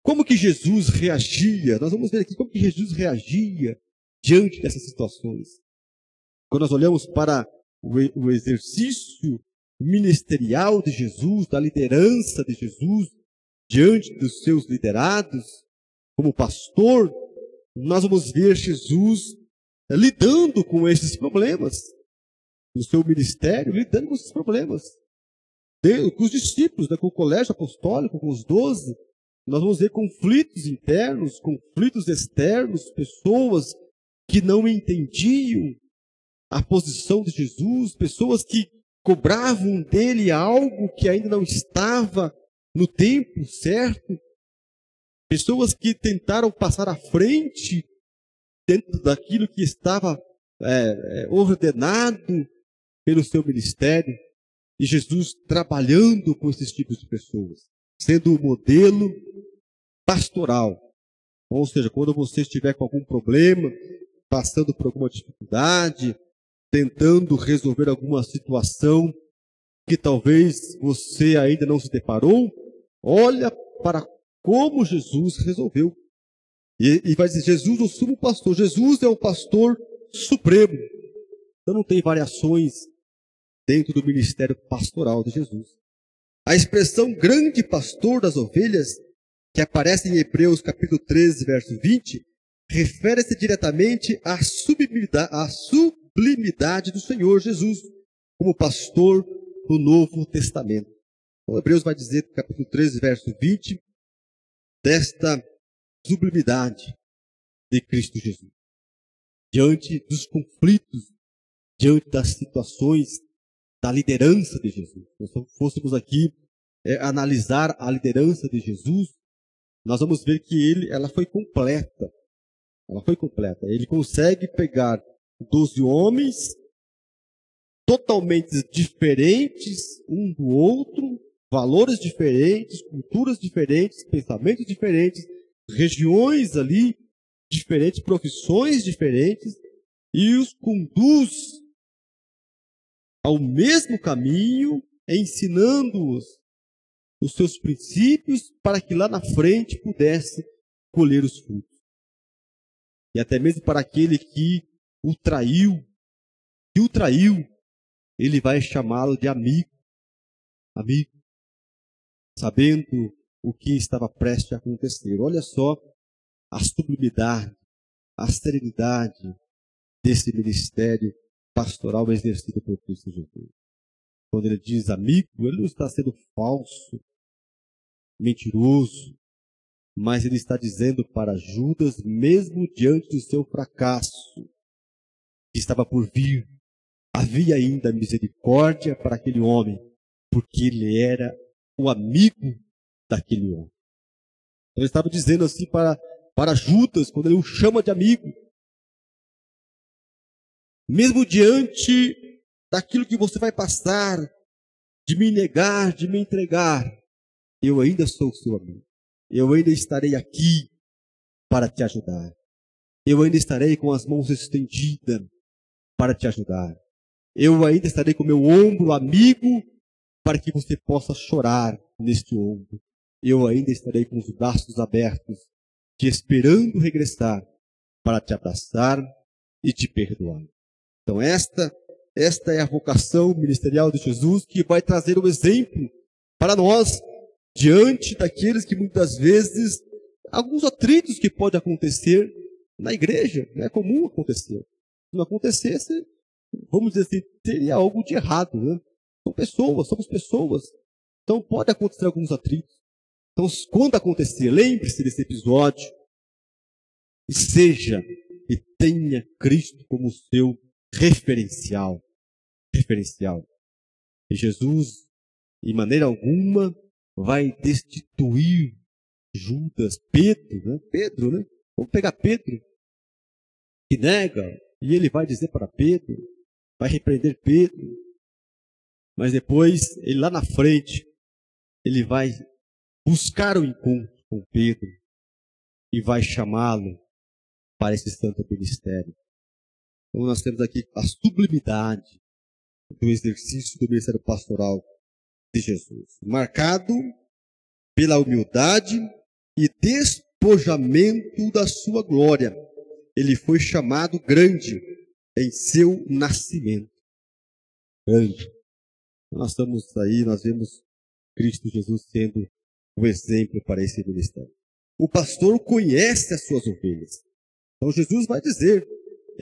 Como que Jesus reagia? Nós vamos ver aqui como que Jesus reagia diante dessas situações. Quando nós olhamos para o exercício ministerial de Jesus, da liderança de Jesus, diante dos seus liderados, como pastor, nós vamos ver Jesus lidando com esses problemas. No seu ministério, lidando com esses problemas. Com os discípulos, com o colégio apostólico, com os 12, nós vamos ver conflitos internos, conflitos externos, pessoas que não entendiam a posição de Jesus, pessoas que cobravam dele algo que ainda não estava no tempo certo, pessoas que tentaram passar à frente dentro daquilo que estava ordenado pelo seu ministério, e Jesus trabalhando com esses tipos de pessoas, sendo o modelo pastoral. Ou seja, quando você estiver com algum problema, passando por alguma dificuldade, tentando resolver alguma situação que talvez você ainda não se deparou, olha para como Jesus resolveu. E vai dizer, Jesus é o sumo pastor, Jesus é o pastor supremo. Então não tem variações dentro do ministério pastoral de Jesus. A expressão grande pastor das ovelhas, que aparece em Hebreus capítulo 13, verso 20, refere-se diretamente à sublimidade do Senhor Jesus, como pastor do Novo Testamento. Então, Hebreus vai dizer, capítulo 13, verso 20, desta sublimidade de Cristo Jesus. Diante dos conflitos, diante das situações da liderança de Jesus. Se nós fôssemos aqui analisar a liderança de Jesus, nós vamos ver que ela foi completa. Ela foi completa. Ele consegue pegar 12 homens totalmente diferentes um do outro, valores diferentes, culturas diferentes, pensamentos diferentes, regiões ali diferentes, profissões diferentes, e os conduz ao mesmo caminho, ensinando-os os seus princípios para que lá na frente pudesse colher os frutos. E até mesmo para aquele que o traiu, ele vai chamá-lo de amigo, sabendo o que estava prestes a acontecer. Olha só a sublimidade, a serenidade desse ministério pastoral exercido por Cristo Jesus. Quando ele diz amigo, ele não está sendo falso, mentiroso, mas ele está dizendo para Judas, mesmo diante do seu fracasso, que estava por vir, havia ainda misericórdia para aquele homem, porque ele era o amigo daquele homem. Então ele estava dizendo assim para Judas, quando ele o chama de amigo, mesmo diante daquilo que você vai passar, de me negar, de me entregar, eu ainda sou seu amigo. Eu ainda estarei aqui para te ajudar. Eu ainda estarei com as mãos estendidas para te ajudar. Eu ainda estarei com meu ombro amigo para que você possa chorar neste ombro. Eu ainda estarei com os braços abertos, te esperando regressar para te abraçar e te perdoar. Então esta é a vocação ministerial de Jesus, que vai trazer um exemplo para nós, diante daqueles que muitas vezes, alguns atritos que podem acontecer na igreja, é comum acontecer. Se não acontecesse, vamos dizer assim, teria algo de errado, né? Somos pessoas. Então pode acontecer alguns atritos. Então quando acontecer, lembre-se desse episódio, e tenha Cristo como seu referencial. E Jesus, de maneira alguma, vai destituir Judas, Pedro, né? Vamos pegar Pedro, que nega, e ele vai dizer para Pedro, vai repreender Pedro, mas depois, ele lá na frente, ele vai buscar o encontro com Pedro e vai chamá-lo para esse santo ministério. Então nós temos aqui a sublimidade do exercício do ministério pastoral de Jesus, marcado pela humildade e despojamento da sua glória. Ele foi chamado grande em seu nascimento. Grande. Nós vemos Cristo Jesus sendo o exemplo para esse ministério. O pastor conhece as suas ovelhas. Então Jesus vai dizer,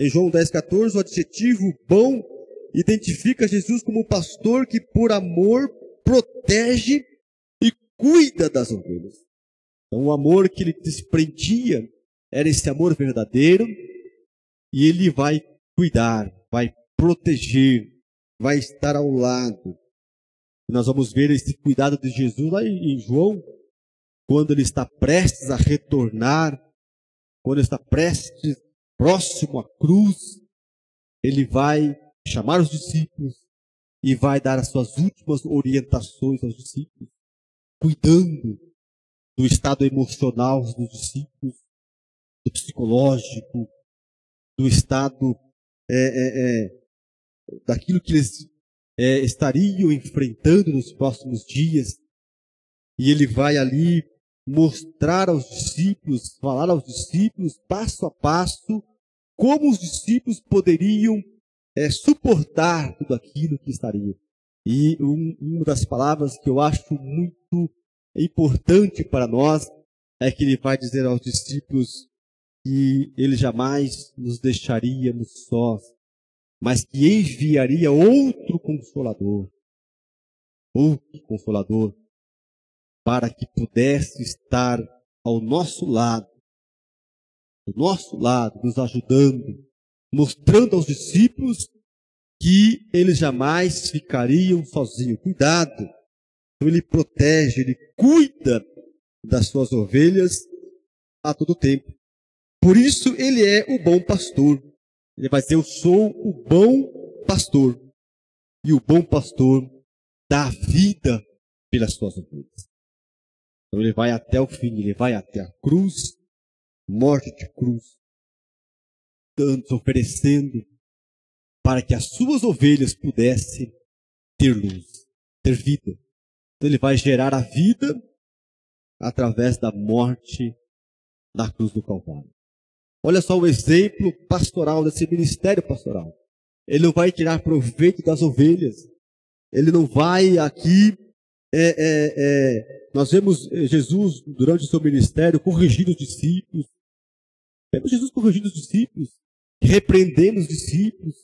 Em João 10,14, o adjetivo bom identifica Jesus como um pastor que, por amor, protege e cuida das ovelhas. Então, o amor que ele desprendia era esse amor verdadeiro, e ele vai cuidar, vai proteger, vai estar ao lado. E nós vamos ver esse cuidado de Jesus lá em João, quando ele está prestes a retornar, quando ele está próximo à cruz, ele vai chamar os discípulos e vai dar as suas últimas orientações aos discípulos, cuidando do estado emocional dos discípulos, do psicológico, do estado daquilo que eles estariam enfrentando nos próximos dias. E ele vai ali mostrar aos discípulos, falar aos discípulos, passo a passo, como os discípulos poderiam suportar tudo aquilo que estaria. E uma das palavras que eu acho muito importante para nós é que ele vai dizer aos discípulos que ele jamais nos deixaríamos sós, mas que enviaria outro Consolador, para que pudesse estar ao nosso lado, do nosso lado, nos ajudando, mostrando aos discípulos que eles jamais ficariam sozinhos. Cuidado! Então ele protege, ele cuida das suas ovelhas a todo tempo. Por isso ele é o bom pastor. Ele vai dizer: eu sou o bom pastor. E o bom pastor dá vida pelas suas ovelhas. Então ele vai até o fim, ele vai até a cruz, morte de cruz, dando, oferecendo para que as suas ovelhas pudessem ter luz, ter vida. Então ele vai gerar a vida através da morte na cruz do Calvário. Olha só o exemplo pastoral, desse ministério pastoral. Ele não vai tirar proveito das ovelhas. Ele não vai aqui... nós vemos Jesus, durante o seu ministério, corrigindo os discípulos. Vemos Jesus corrigindo os discípulos, repreendendo os discípulos.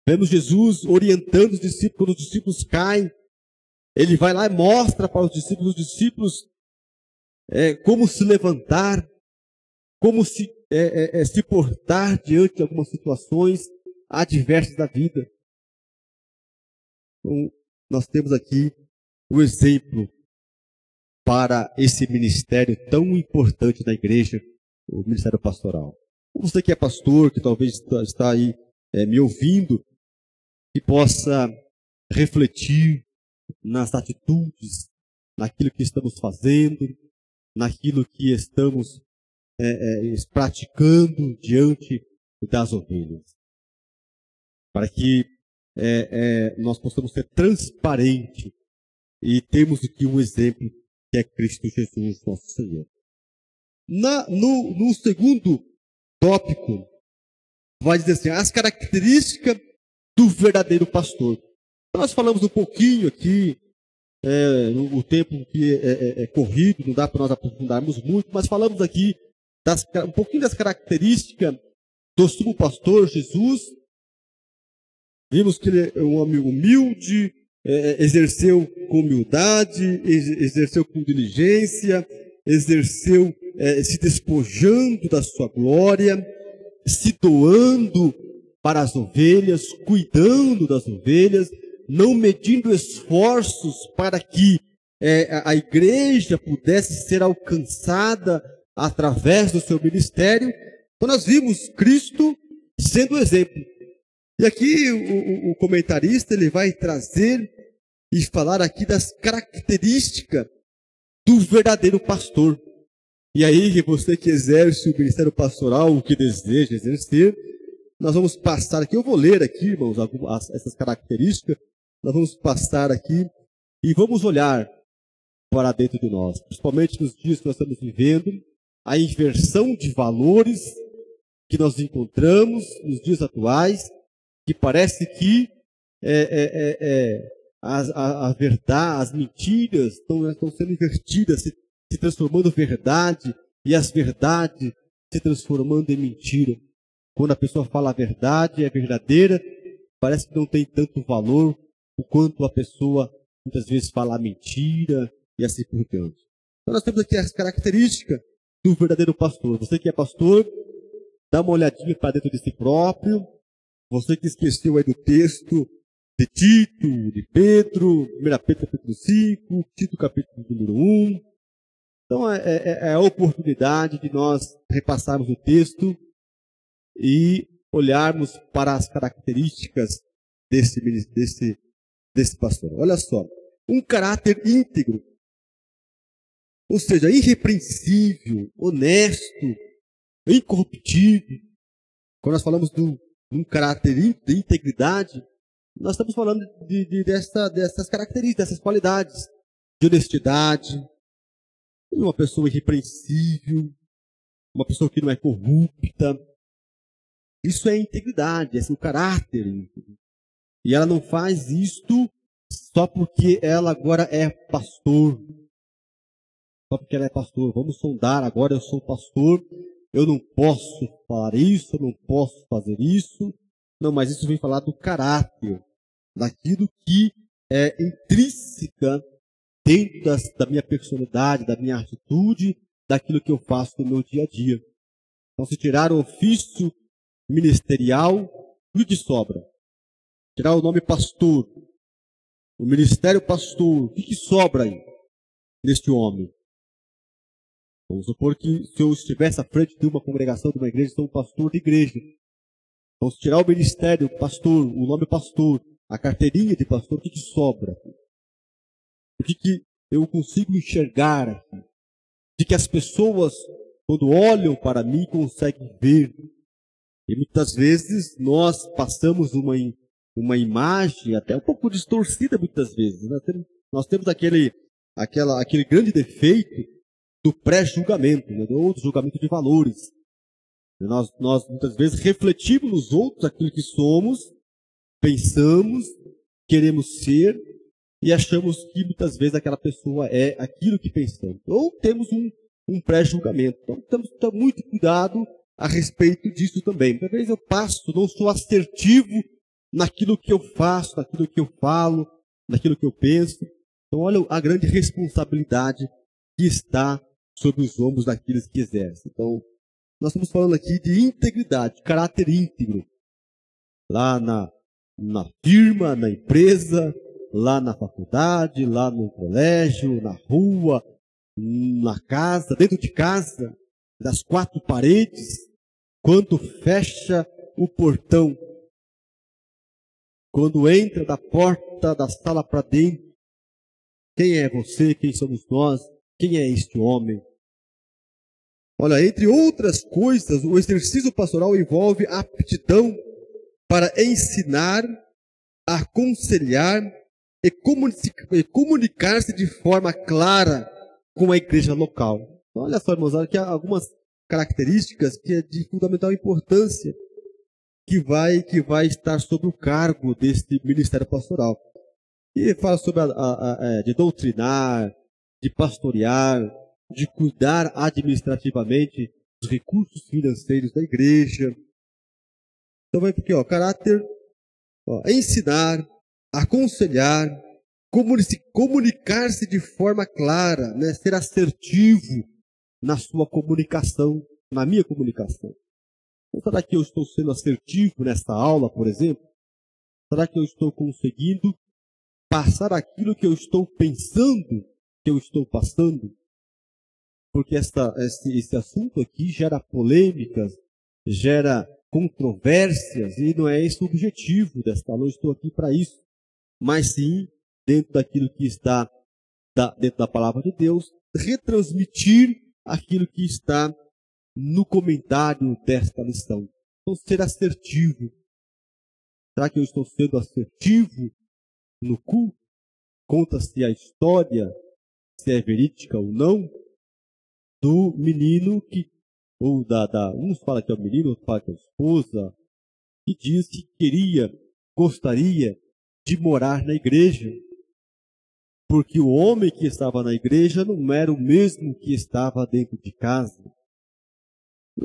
Vemos Jesus orientando os discípulos quando os discípulos caem. Ele vai lá e mostra para os discípulos como se levantar, como se portar diante de algumas situações adversas da vida. Então, nós temos aqui o exemplo para esse ministério tão importante da igreja, o ministério pastoral. Você que é pastor, que talvez está aí me ouvindo, que possa refletir nas atitudes, naquilo que estamos fazendo, naquilo que estamos praticando diante das ovelhas. Para que nós possamos ser transparentes e temos aqui um exemplo que é Cristo Jesus, nosso Senhor. No segundo tópico, vai dizer assim: as características do verdadeiro pastor. Nós falamos um pouquinho aqui, o tempo que é corrido, não dá para nós aprofundarmos muito, mas falamos aqui um pouquinho das características do sumo pastor Jesus. Vimos que ele é um homem humilde, exerceu com humildade, exerceu com diligência, exerceu se despojando da sua glória, se doando para as ovelhas, cuidando das ovelhas, não medindo esforços para que a igreja pudesse ser alcançada através do seu ministério. Então nós vimos Cristo sendo exemplo. E aqui o comentarista ele vai trazer e falar aqui das características do verdadeiro pastor. E aí, você que exerce o ministério pastoral, o que deseja exercer, nós vamos passar aqui, eu vou ler aqui, irmãos, essas características, nós vamos passar aqui e vamos olhar para dentro de nós, principalmente nos dias que nós estamos vivendo, a inversão de valores que nós encontramos nos dias atuais, que parece que a verdade, as mentiras estão sendo invertidas, se transformando em verdade, e as verdades se transformando em mentira. quando a pessoa fala a verdade, é verdadeira, parece que não tem tanto valor o quanto a pessoa muitas vezes fala mentira e assim por diante. Então nós temos aqui as características do verdadeiro pastor. Você que é pastor, dá uma olhadinha para dentro de si próprio. Você que esqueceu aí do texto de Tito, de Pedro, 1 Pedro capítulo 5, Tito capítulo número 1. Então é a oportunidade de nós repassarmos o texto e olharmos para as características desse pastor. Olha só, um caráter íntegro, ou seja, irrepreensível, honesto, incorruptível. Quando nós falamos de um caráter de integridade, nós estamos falando dessas características, dessas qualidades, de honestidade, uma pessoa irrepreensível, uma pessoa que não é corrupta. Isso é integridade, é o caráter íntegro. E ela não faz isto só porque ela agora é pastor. Só porque ela é pastor. Vamos sondar, agora eu sou pastor, eu não posso falar isso, eu não posso fazer isso. Não, mas isso vem falar do caráter, daquilo que é intrínseca dentro da minha personalidade, da minha atitude, daquilo que eu faço no meu dia a dia. Então, se tirar o ofício ministerial, o que sobra? Tirar o nome pastor, o ministério pastor, o que sobra aí neste homem? Vamos supor que se eu estivesse à frente de uma congregação, de uma igreja, sou um pastor de igreja. Então, se tirar o ministério pastor, o nome pastor, a carteirinha de pastor, o que sobra? O que eu consigo enxergar aqui? De que as pessoas, quando olham para mim, conseguem ver. E muitas vezes nós passamos uma imagem até um pouco distorcida muitas vezes. Nós temos aquele grande defeito do pré-julgamento, né, ou do julgamento de valores. Nós muitas vezes refletimos nos outros aquilo que somos, pensamos, queremos ser e achamos que muitas vezes aquela pessoa é aquilo que pensamos. Ou temos um pré-julgamento. Então temos que ter muito cuidado a respeito disso também. Muitas vezes eu não sou assertivo naquilo que eu faço, naquilo que eu falo, naquilo que eu penso. Então olha a grande responsabilidade que está sobre os ombros daqueles que exercem. Então, nós estamos falando aqui de integridade, de caráter íntegro. Lá na firma, na empresa, lá na faculdade, lá no colégio, na rua, na casa, dentro de casa, das quatro paredes, quando fecha o portão, quando entra da porta da sala para dentro, quem é você, quem somos nós, quem é este homem? Olha, entre outras coisas, o exercício pastoral envolve a aptidão para ensinar, aconselhar e comunicar-se de forma clara com a igreja local. Então, olha só, irmãos, aqui há algumas características que é de fundamental importância que vai estar sob o cargo deste ministério pastoral. E fala sobre de doutrinar, de pastorear, de cuidar administrativamente dos recursos financeiros da igreja. Então vai aqui, caráter, ensinar, aconselhar, comunicar-se de forma clara, né? Ser assertivo na sua comunicação, na minha comunicação. Então, será que eu estou sendo assertivo nessa aula, por exemplo? Será que eu estou conseguindo passar aquilo que eu estou pensando que eu estou passando? Porque esse assunto aqui gera polêmicas, gera controvérsias, e não é esse o objetivo desta aula. Eu estou aqui para isso. Mas sim, dentro daquilo que está dentro da palavra de Deus, retransmitir aquilo que está no comentário desta lição. Então, ser assertivo. Será que eu estou sendo assertivo no culto? Conta-se a história, se é verídica ou não, do menino uns falam que é o menino, outros falam que é a esposa, que diz que gostaria de morar na igreja, porque o homem que estava na igreja não era o mesmo que estava dentro de casa.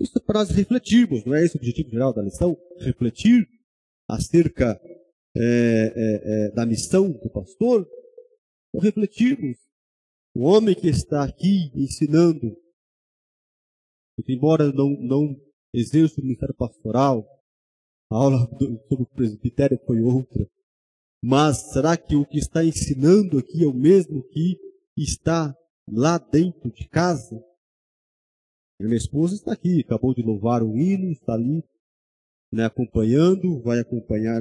Isso é para nós refletirmos, não é esse o objetivo geral da lição? Refletir acerca da missão do pastor? Ou refletirmos o homem que está aqui ensinando, porque embora não exerça o ministério pastoral, a aula sobre o presbitério foi outra, mas será que o que está ensinando aqui é o mesmo que está lá dentro de casa? Minha esposa está aqui, acabou de louvar o hino, está ali, né, acompanhando, vai acompanhar,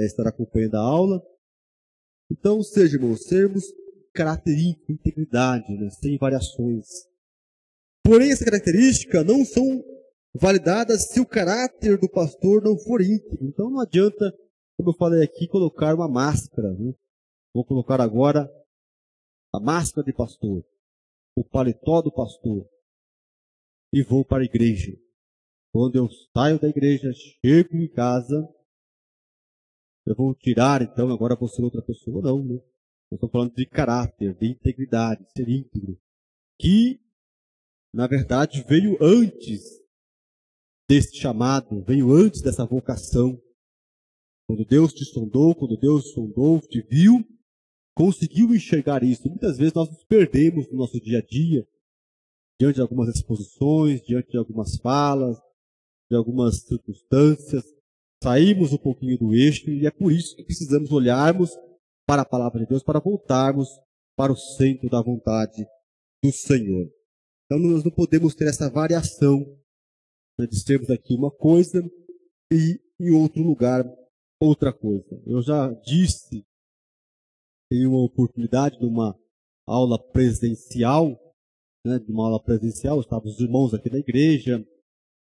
estará acompanhando a aula. Então, seja, irmãos, sermos caráter íntegro, integridade, né, sem variações. Porém, essa característica não são validadas se o caráter do pastor não for íntegro. Então, não adianta, como eu falei aqui, colocar uma máscara. Né? Vou colocar agora a máscara de pastor, o paletó do pastor, e vou para a igreja. Quando eu saio da igreja, chego em casa, eu vou tirar, então, agora vou ser outra pessoa. Não, né? Eu estou falando de caráter, de integridade, ser íntegro. Que, na verdade, veio antes desse chamado, veio antes dessa vocação. Quando Deus te sondou, te viu, conseguiu enxergar isso. Muitas vezes nós nos perdemos no nosso dia a dia, diante de algumas exposições, diante de algumas falas, de algumas circunstâncias. Saímos um pouquinho do eixo e é por isso que precisamos olharmos para a palavra de Deus, para voltarmos para o centro da vontade do Senhor. Então nós não podemos ter essa variação, né, de sermos aqui uma coisa e em outro lugar outra coisa. Eu já disse em uma oportunidade de uma aula presencial, estavam os irmãos aqui da igreja,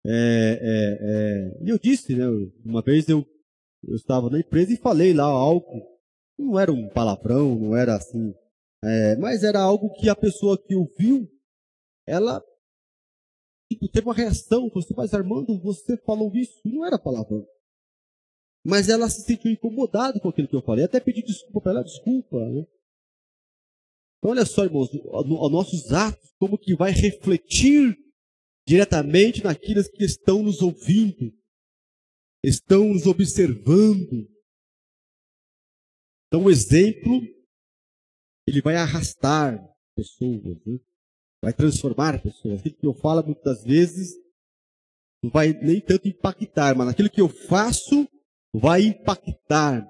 e eu disse, né, uma vez eu estava na empresa e falei lá algo, não era um palavrão, não era assim, mas era algo que a pessoa que ouviu, ela teve uma reação, você, mas Armando, você falou isso, não era palavrão. Mas ela se sentiu incomodada com aquilo que eu falei, até pedi desculpa para ela, desculpa, né? Então, olha só, irmãos, os nossos atos, como que vai refletir diretamente naqueles que estão nos ouvindo, estão nos observando. Então, o exemplo, ele vai arrastar pessoas, né? Vai transformar pessoas. Aquilo que eu falo, muitas vezes, não vai nem tanto impactar, mas aquilo que eu faço vai impactar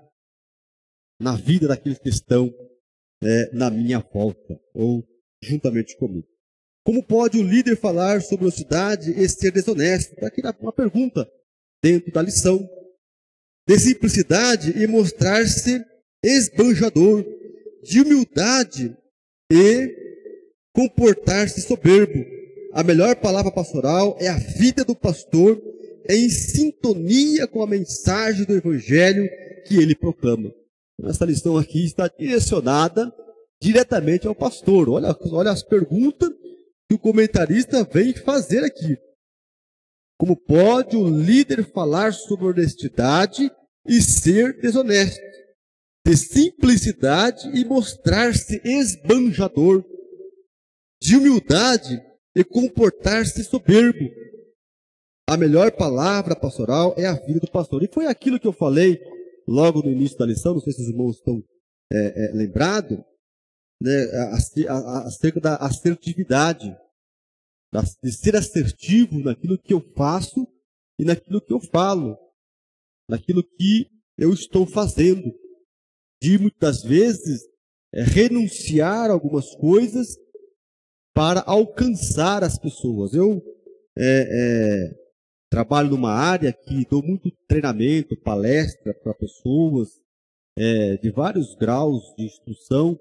na vida daqueles que estão na minha volta, ou juntamente comigo. Como pode o líder falar sobre honestidade e ser desonesto? Está aqui uma pergunta dentro da lição. De simplicidade e mostrar-se esbanjador, de humildade e comportar-se soberbo. A melhor palavra pastoral é a vida do pastor em sintonia com a mensagem do Evangelho que ele proclama. Essa lição aqui está direcionada diretamente ao pastor. Olha as perguntas que o comentarista vem fazer aqui. Como pode o líder falar sobre honestidade e ser desonesto? De simplicidade e mostrar-se esbanjador, de humildade e comportar-se soberbo. A melhor palavra pastoral é a vida do pastor. E foi aquilo que eu falei logo no início da lição, não sei se os irmãos estão lembrados, né, acerca da assertividade, de ser assertivo naquilo que eu faço e naquilo que eu falo, naquilo que eu estou fazendo. De muitas vezes renunciar a algumas coisas para alcançar as pessoas. Eu trabalho numa área que dou muito treinamento, palestra para pessoas de vários graus de instrução.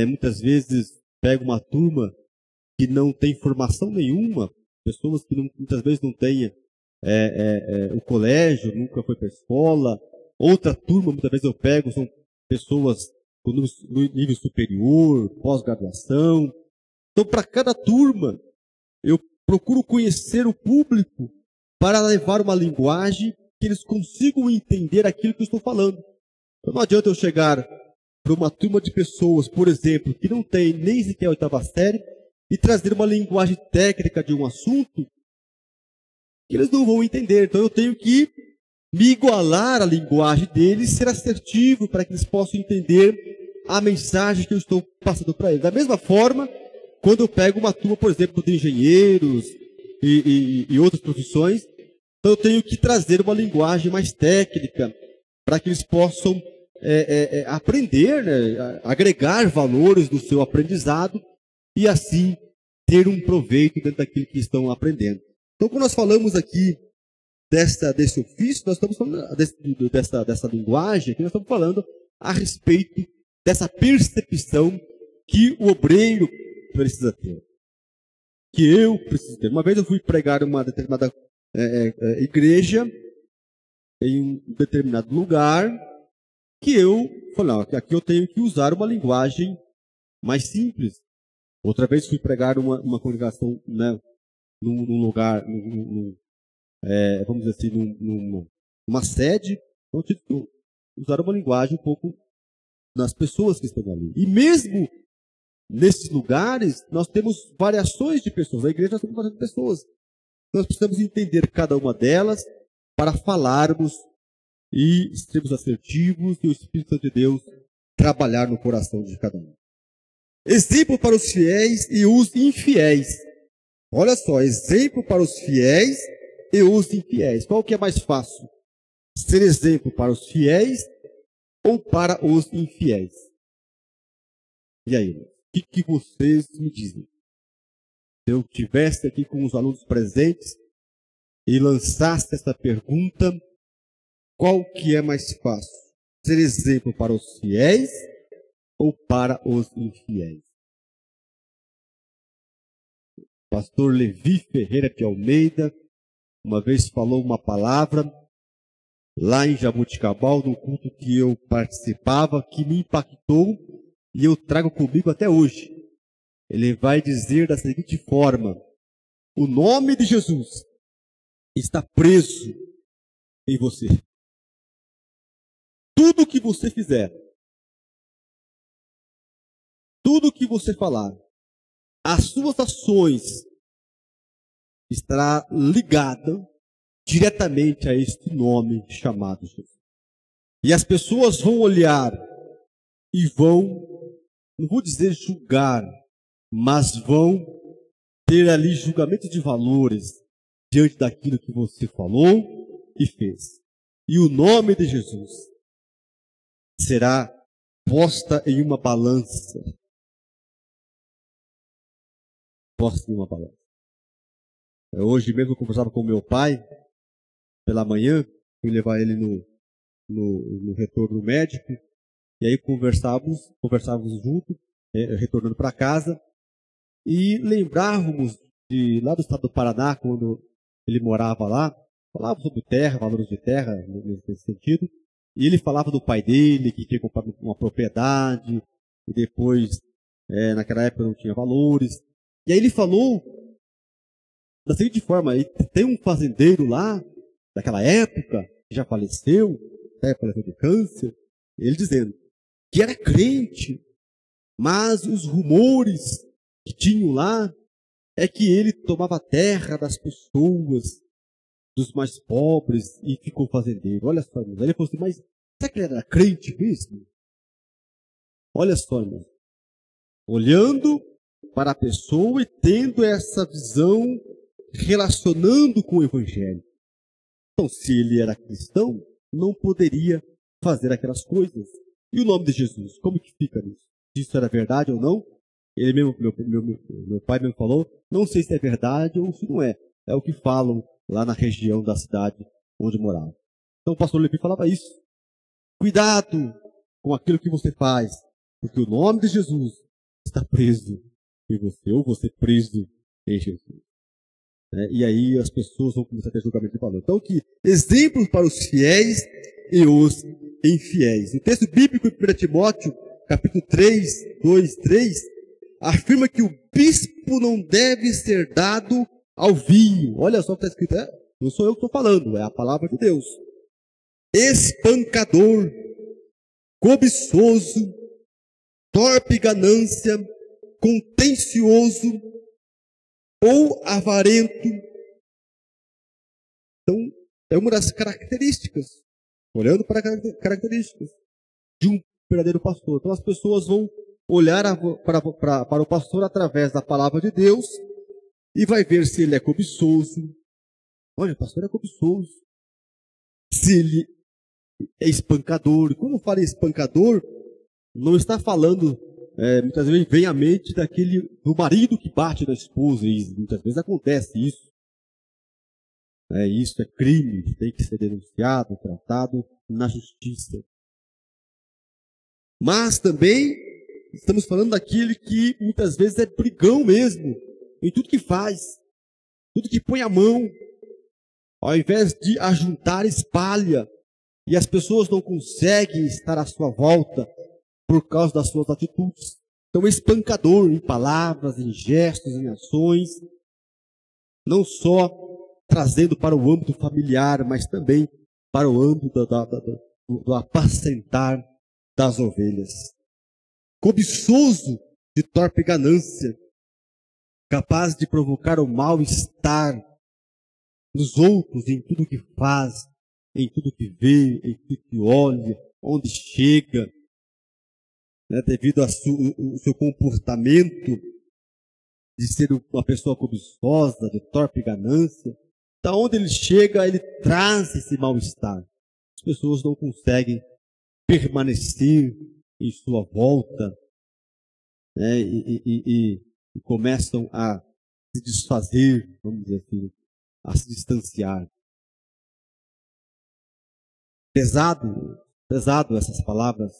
Muitas vezes pego uma turma que não tem formação nenhuma, pessoas que muitas vezes não têm o colégio, nunca foi para a escola. Outra turma, muitas vezes eu pego, são pessoas no nível superior, pós-graduação. Então, para cada turma, eu procuro conhecer o público para levar uma linguagem que eles consigam entender aquilo que eu estou falando. Então, não adianta eu chegar para uma turma de pessoas, por exemplo, que não tem nem sequer a 8ª série, e trazer uma linguagem técnica de um assunto que eles não vão entender. Então eu tenho que me igualar à linguagem deles, ser assertivo para que eles possam entender a mensagem que eu estou passando para eles. Da mesma forma, quando eu pego uma turma, por exemplo, de engenheiros e outras profissões, então eu tenho que trazer uma linguagem mais técnica para que eles possam aprender, né, agregar valores no seu aprendizado e assim ter um proveito dentro daquilo que estão aprendendo. Então, quando nós falamos aqui desse ofício, nós estamos falando dessa linguagem, que nós estamos falando a respeito dessa percepção que o obreiro precisa ter. Que eu preciso ter. Uma vez eu fui pregar em uma determinada igreja, em um determinado lugar, que eu falei, não, aqui eu tenho que usar uma linguagem mais simples. Outra vez fui pregar uma congregação, né, num lugar, vamos dizer assim, numa sede, então eu tive que usar uma linguagem um pouco nas pessoas que estão ali. E mesmo nesses lugares, nós temos variações de pessoas. Na igreja nós temos variações de pessoas. Nós precisamos entender cada uma delas para falarmos e sermos assertivos e o Espírito Santo de Deus trabalhar no coração de cada um. Exemplo para os fiéis e os infiéis. Olha só, exemplo para os fiéis e os infiéis. Qual que é mais fácil? Ser exemplo para os fiéis ou para os infiéis? E aí, o que vocês me dizem? Se eu estivesse aqui com os alunos presentes e lançasse essa pergunta, qual que é mais fácil? Ser exemplo para os fiéis ou para os infiéis? Pastor Levi Ferreira de Almeida uma vez falou uma palavra lá em Jabuticabal, no culto que eu participava, que me impactou e eu trago comigo até hoje. Ele vai dizer da seguinte forma: o nome de Jesus está preso em você. Tudo que você fizer, tudo que você falar, as suas ações estará ligada diretamente a este nome chamado Jesus. E as pessoas vão olhar e vão, não vou dizer julgar, mas vão ter ali julgamento de valores diante daquilo que você falou e fez. E o nome de Jesus será posta em uma balança. Posta em uma balança. Hoje mesmo eu conversava com meu pai, pela manhã, fui levar ele no retorno médico, e aí conversávamos juntos, retornando para casa, e lembrávamos lá do estado do Paraná, quando ele morava lá, falava sobre terra, valores de terra, nesse sentido, e ele falava do pai dele, que tinha comprado uma propriedade, e depois, naquela época não tinha valores, e aí ele falou da seguinte forma: tem um fazendeiro lá, daquela época, que já faleceu, até faleceu de câncer, ele dizendo que era crente, mas os rumores que tinham lá é que ele tomava terra das pessoas, dos mais pobres, e ficou fazendeiro. Olha só, irmãos. Aí ele falou assim: mas será que ele era crente mesmo? Olha só, irmão. Olhando para a pessoa e tendo essa visão, relacionando com o Evangelho. Então, se ele era cristão, não poderia fazer aquelas coisas. E o nome de Jesus, como que fica nisso? Se isso era verdade ou não? Ele mesmo, meu pai mesmo falou, não sei se é verdade ou se não é. É o que falam lá na região da cidade onde morava. Então o pastor Levi falava isso. Cuidado com aquilo que você faz, porque o nome de Jesus está preso em você, ou você preso em Jesus. E aí as pessoas vão começar a ter julgamento de valor. Então, que exemplos para os fiéis e os infiéis. O texto bíblico em 1 Timóteo, capítulo 3, 2, 3, afirma que o bispo não deve ser dado ao vinho. Olha só o que está escrito. Não sou eu que estou falando, é a palavra de Deus. Espancador, cobiçoso, torpe ganância, contencioso, ou avarento. Então, é uma das características, olhando para as características de um verdadeiro pastor. Então, as pessoas vão olhar para o pastor através da palavra de Deus e vai ver se ele é cobiçoso. Olha, o pastor é cobiçoso. Se ele é espancador. E quando fala em espancador, não está falando, muitas vezes vem à mente do marido que bate na esposa. E muitas vezes acontece isso. Isso é crime, tem que ser denunciado, tratado na justiça. Mas também estamos falando daquele que muitas vezes é brigão mesmo, em tudo que faz, tudo que põe a mão. Ao invés de ajuntar, espalha. E as pessoas não conseguem estar à sua volta por causa das suas atitudes. Então, espancador em palavras, em gestos, em ações. Não só trazendo para o âmbito familiar, mas também para o âmbito do apacentar das ovelhas. Cobiçoso de torpe ganância, capaz de provocar o mal-estar nos outros, em tudo que faz, em tudo que vê, em tudo que olha, onde chega, devido ao seu comportamento de ser uma pessoa cobiçosa, de torpe ganância. Da onde ele chega, ele traz esse mal-estar. As pessoas não conseguem permanecer em sua volta, e começam a se desfazer, vamos dizer assim, a se distanciar. Pesado essas palavras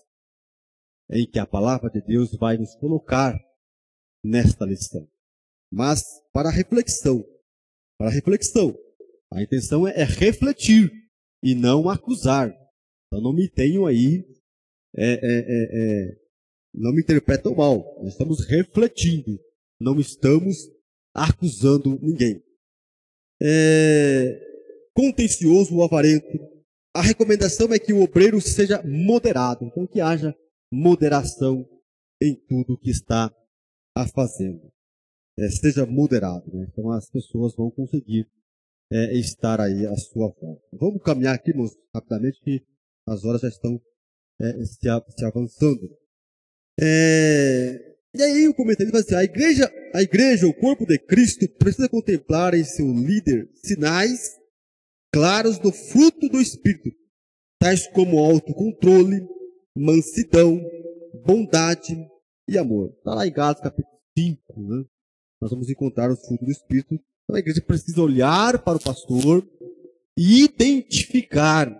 em que a palavra de Deus vai nos colocar nesta lição. Mas para reflexão, a intenção é refletir e não acusar. Então não me tenham aí, não me interpretam mal. Nós estamos refletindo, não estamos acusando ninguém. Contencioso ou avarento. A recomendação é que o obreiro seja moderado. Então que haja moderação em tudo que está a fazendo. Seja moderado, né? Então as pessoas vão conseguir estar aí à sua volta. Vamos caminhar aqui, irmãos, rapidamente, que as horas já estão se avançando. E aí o comentarista vai dizer, a igreja, o corpo de Cristo, precisa contemplar em seu líder sinais claros do fruto do Espírito, tais como autocontrole, mansidão, bondade e amor. Está lá em Gálatas capítulo 5, né? Nós vamos encontrar o fruto do Espírito. Então a igreja precisa olhar para o pastor e identificar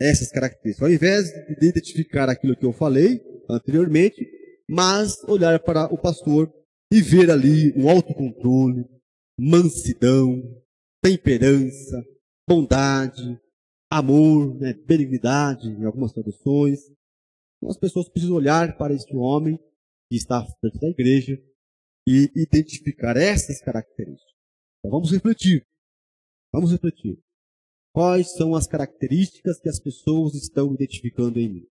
essas características. Ao invés de identificar aquilo que eu falei anteriormente, mas olhar para o pastor e ver ali um autocontrole, mansidão, temperança, bondade, amor, benignidade, em algumas traduções. Então as pessoas precisam olhar para este homem que está à frente da igreja e identificar essas características. Então vamos refletir. Quais são as características que as pessoas estão identificando em mim?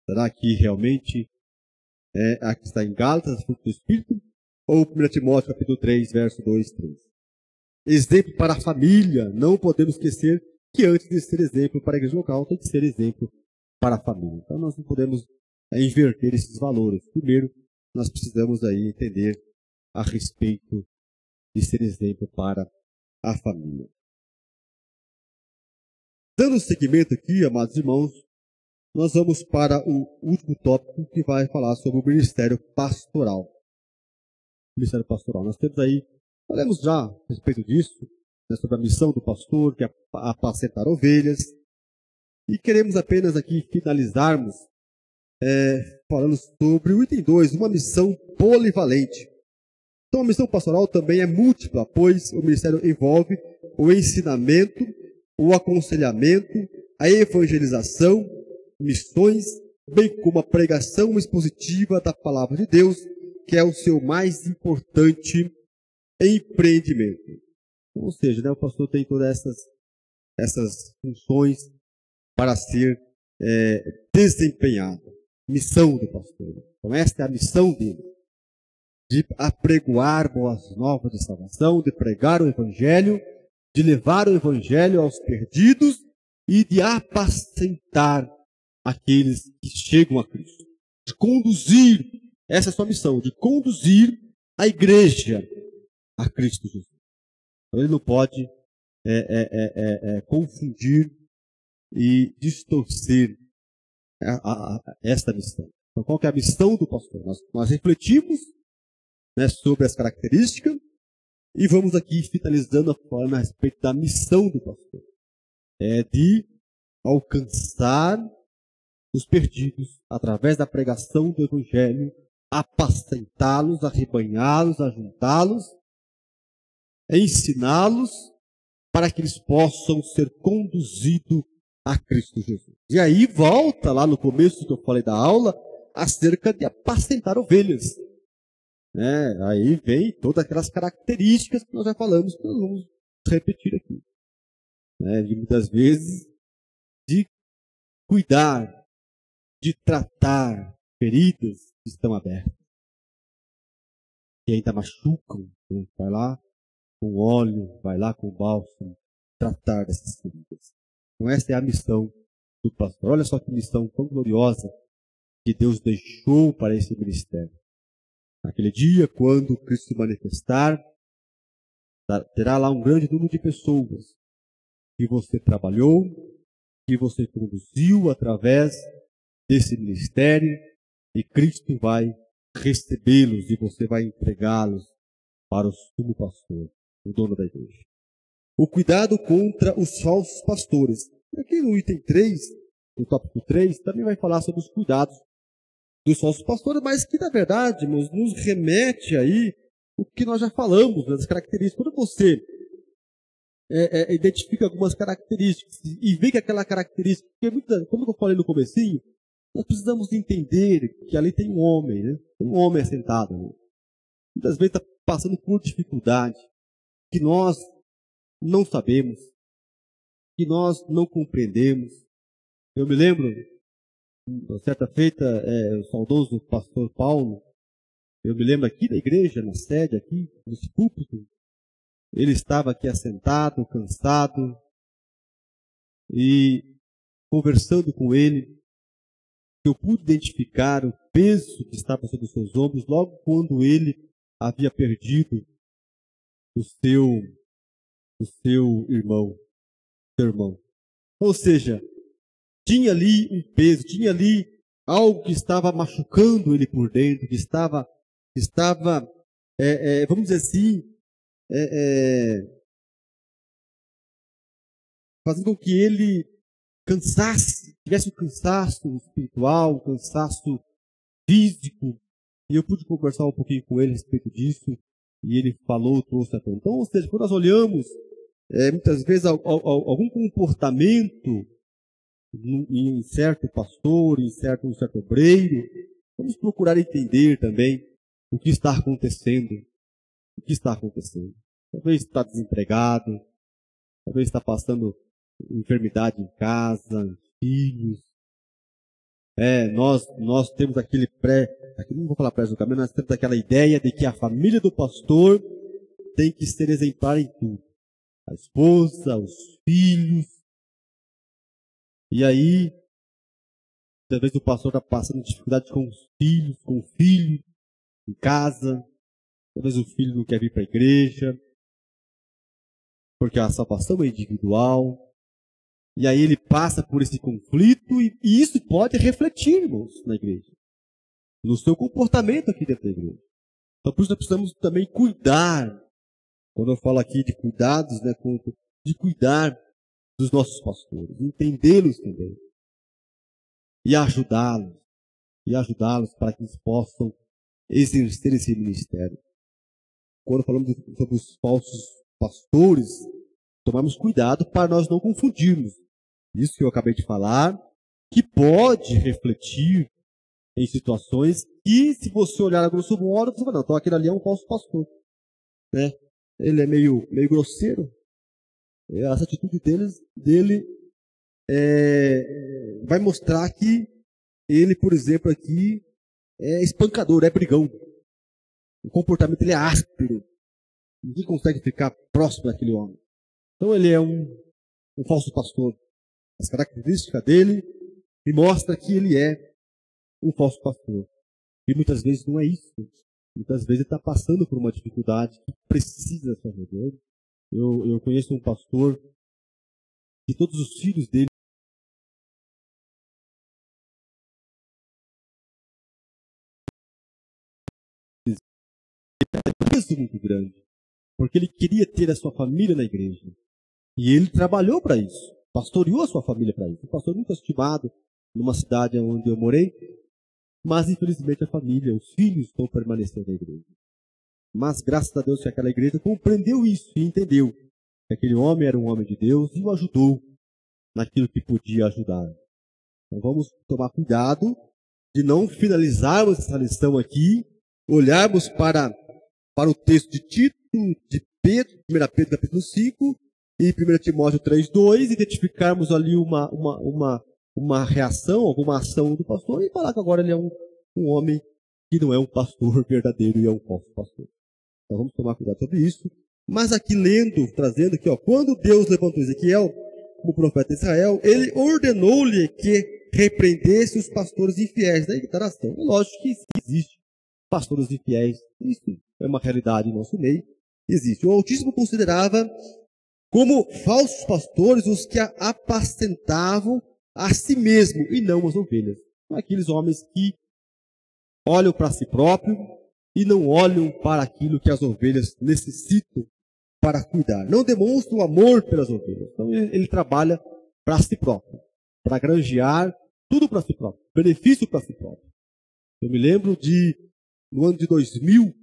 Será que realmente a que está em Gálatas, fruto do Espírito? Ou 1 Timóteo capítulo 3, verso 2 e 3? Exemplo para a família. Não podemos esquecer que antes de ser exemplo para a igreja local, tem que ser exemplo para a família. Então nós não podemos inverter esses valores. Primeiro, nós precisamos aí entender a respeito de ser exemplo para a família. Dando seguimento aqui, amados irmãos, nós vamos para o último tópico que vai falar sobre o ministério pastoral. Ministério pastoral. Nós temos aí, falamos já a respeito disso, sobre a missão do pastor, que é apacentar ovelhas. E queremos apenas aqui finalizarmos falando sobre o item 2, uma missão polivalente. Então a missão pastoral também é múltipla, pois o ministério envolve o ensinamento, o aconselhamento, a evangelização, missões, bem como a pregação expositiva da palavra de Deus, que é o seu mais importante empreendimento. Ou seja, o pastor tem todas essas funções para ser desempenhado. Missão do pastor. Então esta é a missão dele. de apregoar boas novas de salvação, de pregar o Evangelho, de levar o Evangelho aos perdidos e de apacentar aqueles que chegam a Cristo. De conduzir, essa é a sua missão, de conduzir a igreja a Cristo Jesus. Então, ele não pode confundir e distorcer esta missão. Então, qual que é a missão do pastor? Nós refletimos, né, sobre as características e vamos aqui finalizando falando a respeito da missão do pastor. É de alcançar os perdidos através da pregação do Evangelho, apacentá-los, arrebanhá-los, ajuntá-los, ensiná-los para que eles possam ser conduzidos a Cristo Jesus. E aí volta lá no começo que eu falei da aula, acerca de apacentar ovelhas. Aí vem todas aquelas características que nós já falamos, que nós vamos repetir aqui. De muitas vezes, de cuidar, de tratar feridas que estão abertas, que ainda machucam. Vai lá com óleo, vai lá com bálsamo, tratar dessas feridas. Então essa é a missão do pastor. Olha só que missão tão gloriosa que Deus deixou para esse ministério. Naquele dia, quando Cristo se manifestar, terá lá um grande número de pessoas que você trabalhou, que você conduziu através desse ministério, e Cristo vai recebê-los e você vai entregá-los para o sumo pastor, o dono da igreja. O cuidado contra os falsos pastores. Aqui no item 3, no tópico 3, também vai falar sobre os cuidados dos falsos pastores, mas que, na verdade, irmãos, nos remete aí o que nós já falamos, das características. Quando você identifica algumas características e vê que aquela característica, porque como eu falei no comecinho, nós precisamos entender que ali tem um homem, né? Tem um homem assentado. Né? Muitas vezes está passando por dificuldade que nós não sabemos, que nós não compreendemos. Eu me lembro, certa feita, o saudoso pastor Paulo, eu me lembro aqui da igreja, na sede aqui, nesse púlpito, ele estava aqui assentado, cansado, e conversando com ele, eu pude identificar o peso que estava sobre os seus ombros logo quando ele havia perdido o seu irmão. Ou seja, tinha ali um peso, tinha ali algo que estava machucando ele por dentro, que estava vamos dizer assim, fazendo com que ele tivesse um cansaço espiritual, um cansaço físico. E eu pude conversar um pouquinho com ele a respeito disso, e ele trouxe a atenção. Então, ou seja, quando nós olhamos, muitas vezes, algum comportamento em certo pastor, em certo obreiro, vamos procurar entender também o que está acontecendo. Talvez está desempregado, talvez está passando enfermidade em casa, filhos. Nós temos não vou falar pré-julgamento, nós temos aquela ideia de que a família do pastor tem que ser exemplar em tudo. A esposa, os filhos. E aí, talvez o pastor está passando dificuldade com os filhos, com o filho em casa. Talvez o filho não quer vir para a igreja, porque a salvação é individual. E aí ele passa por esse conflito e isso pode refletir, irmãos, na igreja. No seu comportamento aqui dentro da igreja. Então por isso nós precisamos também cuidar. Quando eu falo aqui de cuidados, né, de cuidar dos nossos pastores, entendê-los também. E ajudá-los para que eles possam exercer esse ministério. Quando falamos sobre os falsos pastores, tomamos cuidado para nós não confundirmos. Isso que eu acabei de falar, que pode refletir em situações que, se você olhar a grosso modo, você fala, não, então aquele ali é um falso pastor. Né? Ele é meio grosseiro. Essa atitude dele vai mostrar que ele, por exemplo, aqui é espancador, é brigão. O comportamento dele é áspero. Ninguém consegue ficar próximo daquele homem. Então ele é um falso pastor. As características dele me mostram que ele é um falso pastor. E muitas vezes não é isso. Muitas vezes ele está passando por uma dificuldade que precisa ser resolvida. Eu conheço um pastor que todos os filhos dele peso muito grande, porque ele queria ter a sua família na igreja. E ele trabalhou para isso, pastoreou a sua família para isso. Um pastor muito estimado numa cidade onde eu morei, mas infelizmente a família, os filhos estão permanecendo na igreja. Mas graças a Deus que aquela igreja compreendeu isso e entendeu que aquele homem era um homem de Deus e o ajudou naquilo que podia ajudar. Então vamos tomar cuidado de não finalizarmos essa lição aqui, olharmos para o texto de Tito, de Pedro, 1 Pedro capítulo 5 e 1 Timóteo 3:2, identificarmos ali uma reação, alguma ação do pastor e falar que agora ele é um homem que não é um pastor verdadeiro e é um falso pastor. Então vamos tomar cuidado sobre isso. Mas aqui lendo, trazendo aqui, quando Deus levantou Ezequiel como profeta de Israel, ele ordenou-lhe que repreendesse os pastores infiéis da nação. É lógico que existe pastores infiéis, isso é uma realidade no nosso meio, existe. O Altíssimo considerava como falsos pastores os que apacentavam a si mesmo e não as ovelhas. Aqueles homens que olham para si próprio e não olham para aquilo que as ovelhas necessitam para cuidar. Não demonstram amor pelas ovelhas. Então ele trabalha para si próprio, para granjear tudo para si próprio, benefício para si próprio. Eu me lembro no ano de 2000,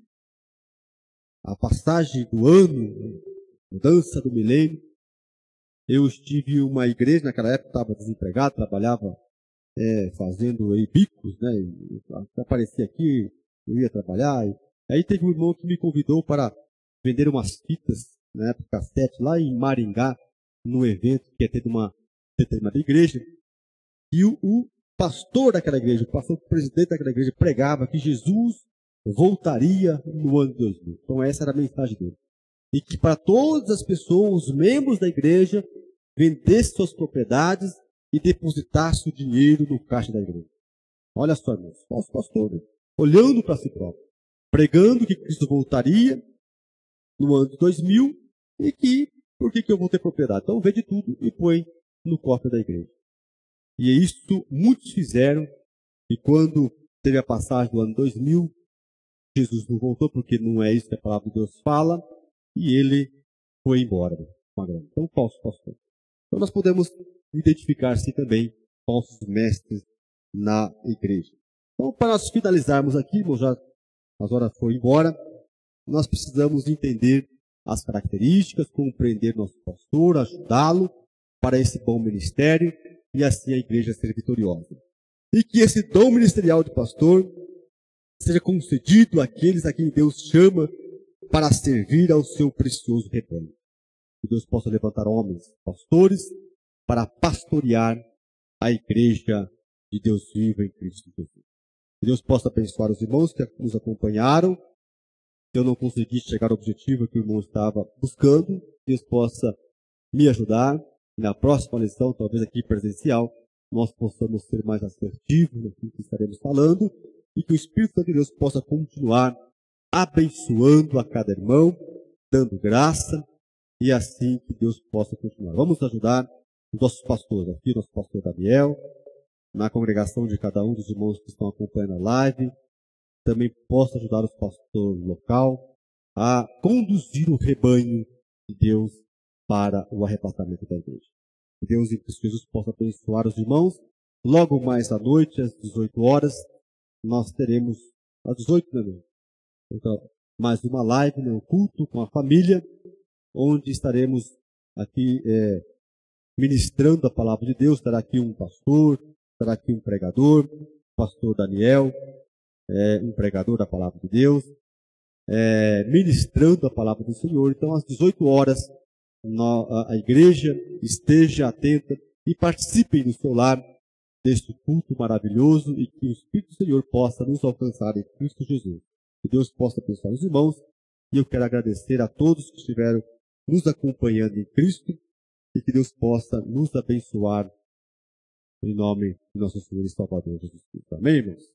a passagem do ano, mudança do milênio, eu estive em uma igreja, naquela época estava desempregado, trabalhava fazendo bicos, né? Aparecia aqui, eu ia trabalhar. Aí teve um irmão que me convidou para vender umas fitas, na época cassete, lá em Maringá, num evento que ia ter de uma determinada igreja. E o pastor daquela igreja, o presidente daquela igreja, pregava que Jesus voltaria no ano de 2000. Então essa era a mensagem dele. E que para todas as pessoas, os membros da igreja, vendessem suas propriedades e depositassem o dinheiro no caixa da igreja. Olha só, irmãos, falso pastor, olhando para si próprio, pregando que Cristo voltaria no ano de 2000 e que, por que eu vou ter propriedade? Então vende tudo e põe no cofre da igreja. E isso muitos fizeram, e quando teve a passagem do ano 2000, Jesus não voltou, porque não é isso que a palavra de Deus fala, e ele foi embora. Então, falso pastor. Então, nós podemos identificar-se também falsos mestres na igreja. Então, para nós finalizarmos aqui, já as horas foram embora, nós precisamos entender as características, compreender nosso pastor, ajudá-lo para esse bom ministério e assim a igreja ser vitoriosa. E que esse dom ministerial de pastor seja concedido àqueles a quem Deus chama para servir ao seu precioso rebanho. Que Deus possa levantar homens, pastores, para pastorear a igreja de Deus vivo em Cristo Jesus. Que Deus possa abençoar os irmãos que nos acompanharam. Se eu não consegui chegar ao objetivo que o irmão estava buscando, Deus possa me ajudar. E na próxima lição, talvez aqui presencial, nós possamos ser mais assertivos naquilo que estaremos falando e que o Espírito Santo de Deus possa continuar abençoando a cada irmão, dando graça e assim que Deus possa continuar. Vamos ajudar os nossos pastores, aqui o nosso pastor Daniel, na congregação de cada um dos irmãos que estão acompanhando a live, também possa ajudar os pastores local a conduzir o rebanho de Deus para o arrebatamento da igreja. Que Deus em Cristo Jesus possa abençoar os irmãos. Logo mais à noite, às 18 horas, nós teremos, às 18 da noite, então, mais uma live, um culto com a família, onde estaremos aqui ministrando a palavra de Deus. Estará aqui um pastor, estará aqui um pregador, o pastor Daniel, um pregador da palavra de Deus, ministrando a palavra do Senhor. Então, às 18 horas, a igreja esteja atenta e participem no seu lar deste culto maravilhoso e que o Espírito do Senhor possa nos alcançar em Cristo Jesus. Que Deus possa abençoar os irmãos. E eu quero agradecer a todos que estiveram nos acompanhando em Cristo e que Deus possa nos abençoar em nome de nosso Senhor e Salvador Jesus Cristo. Amém, irmãos?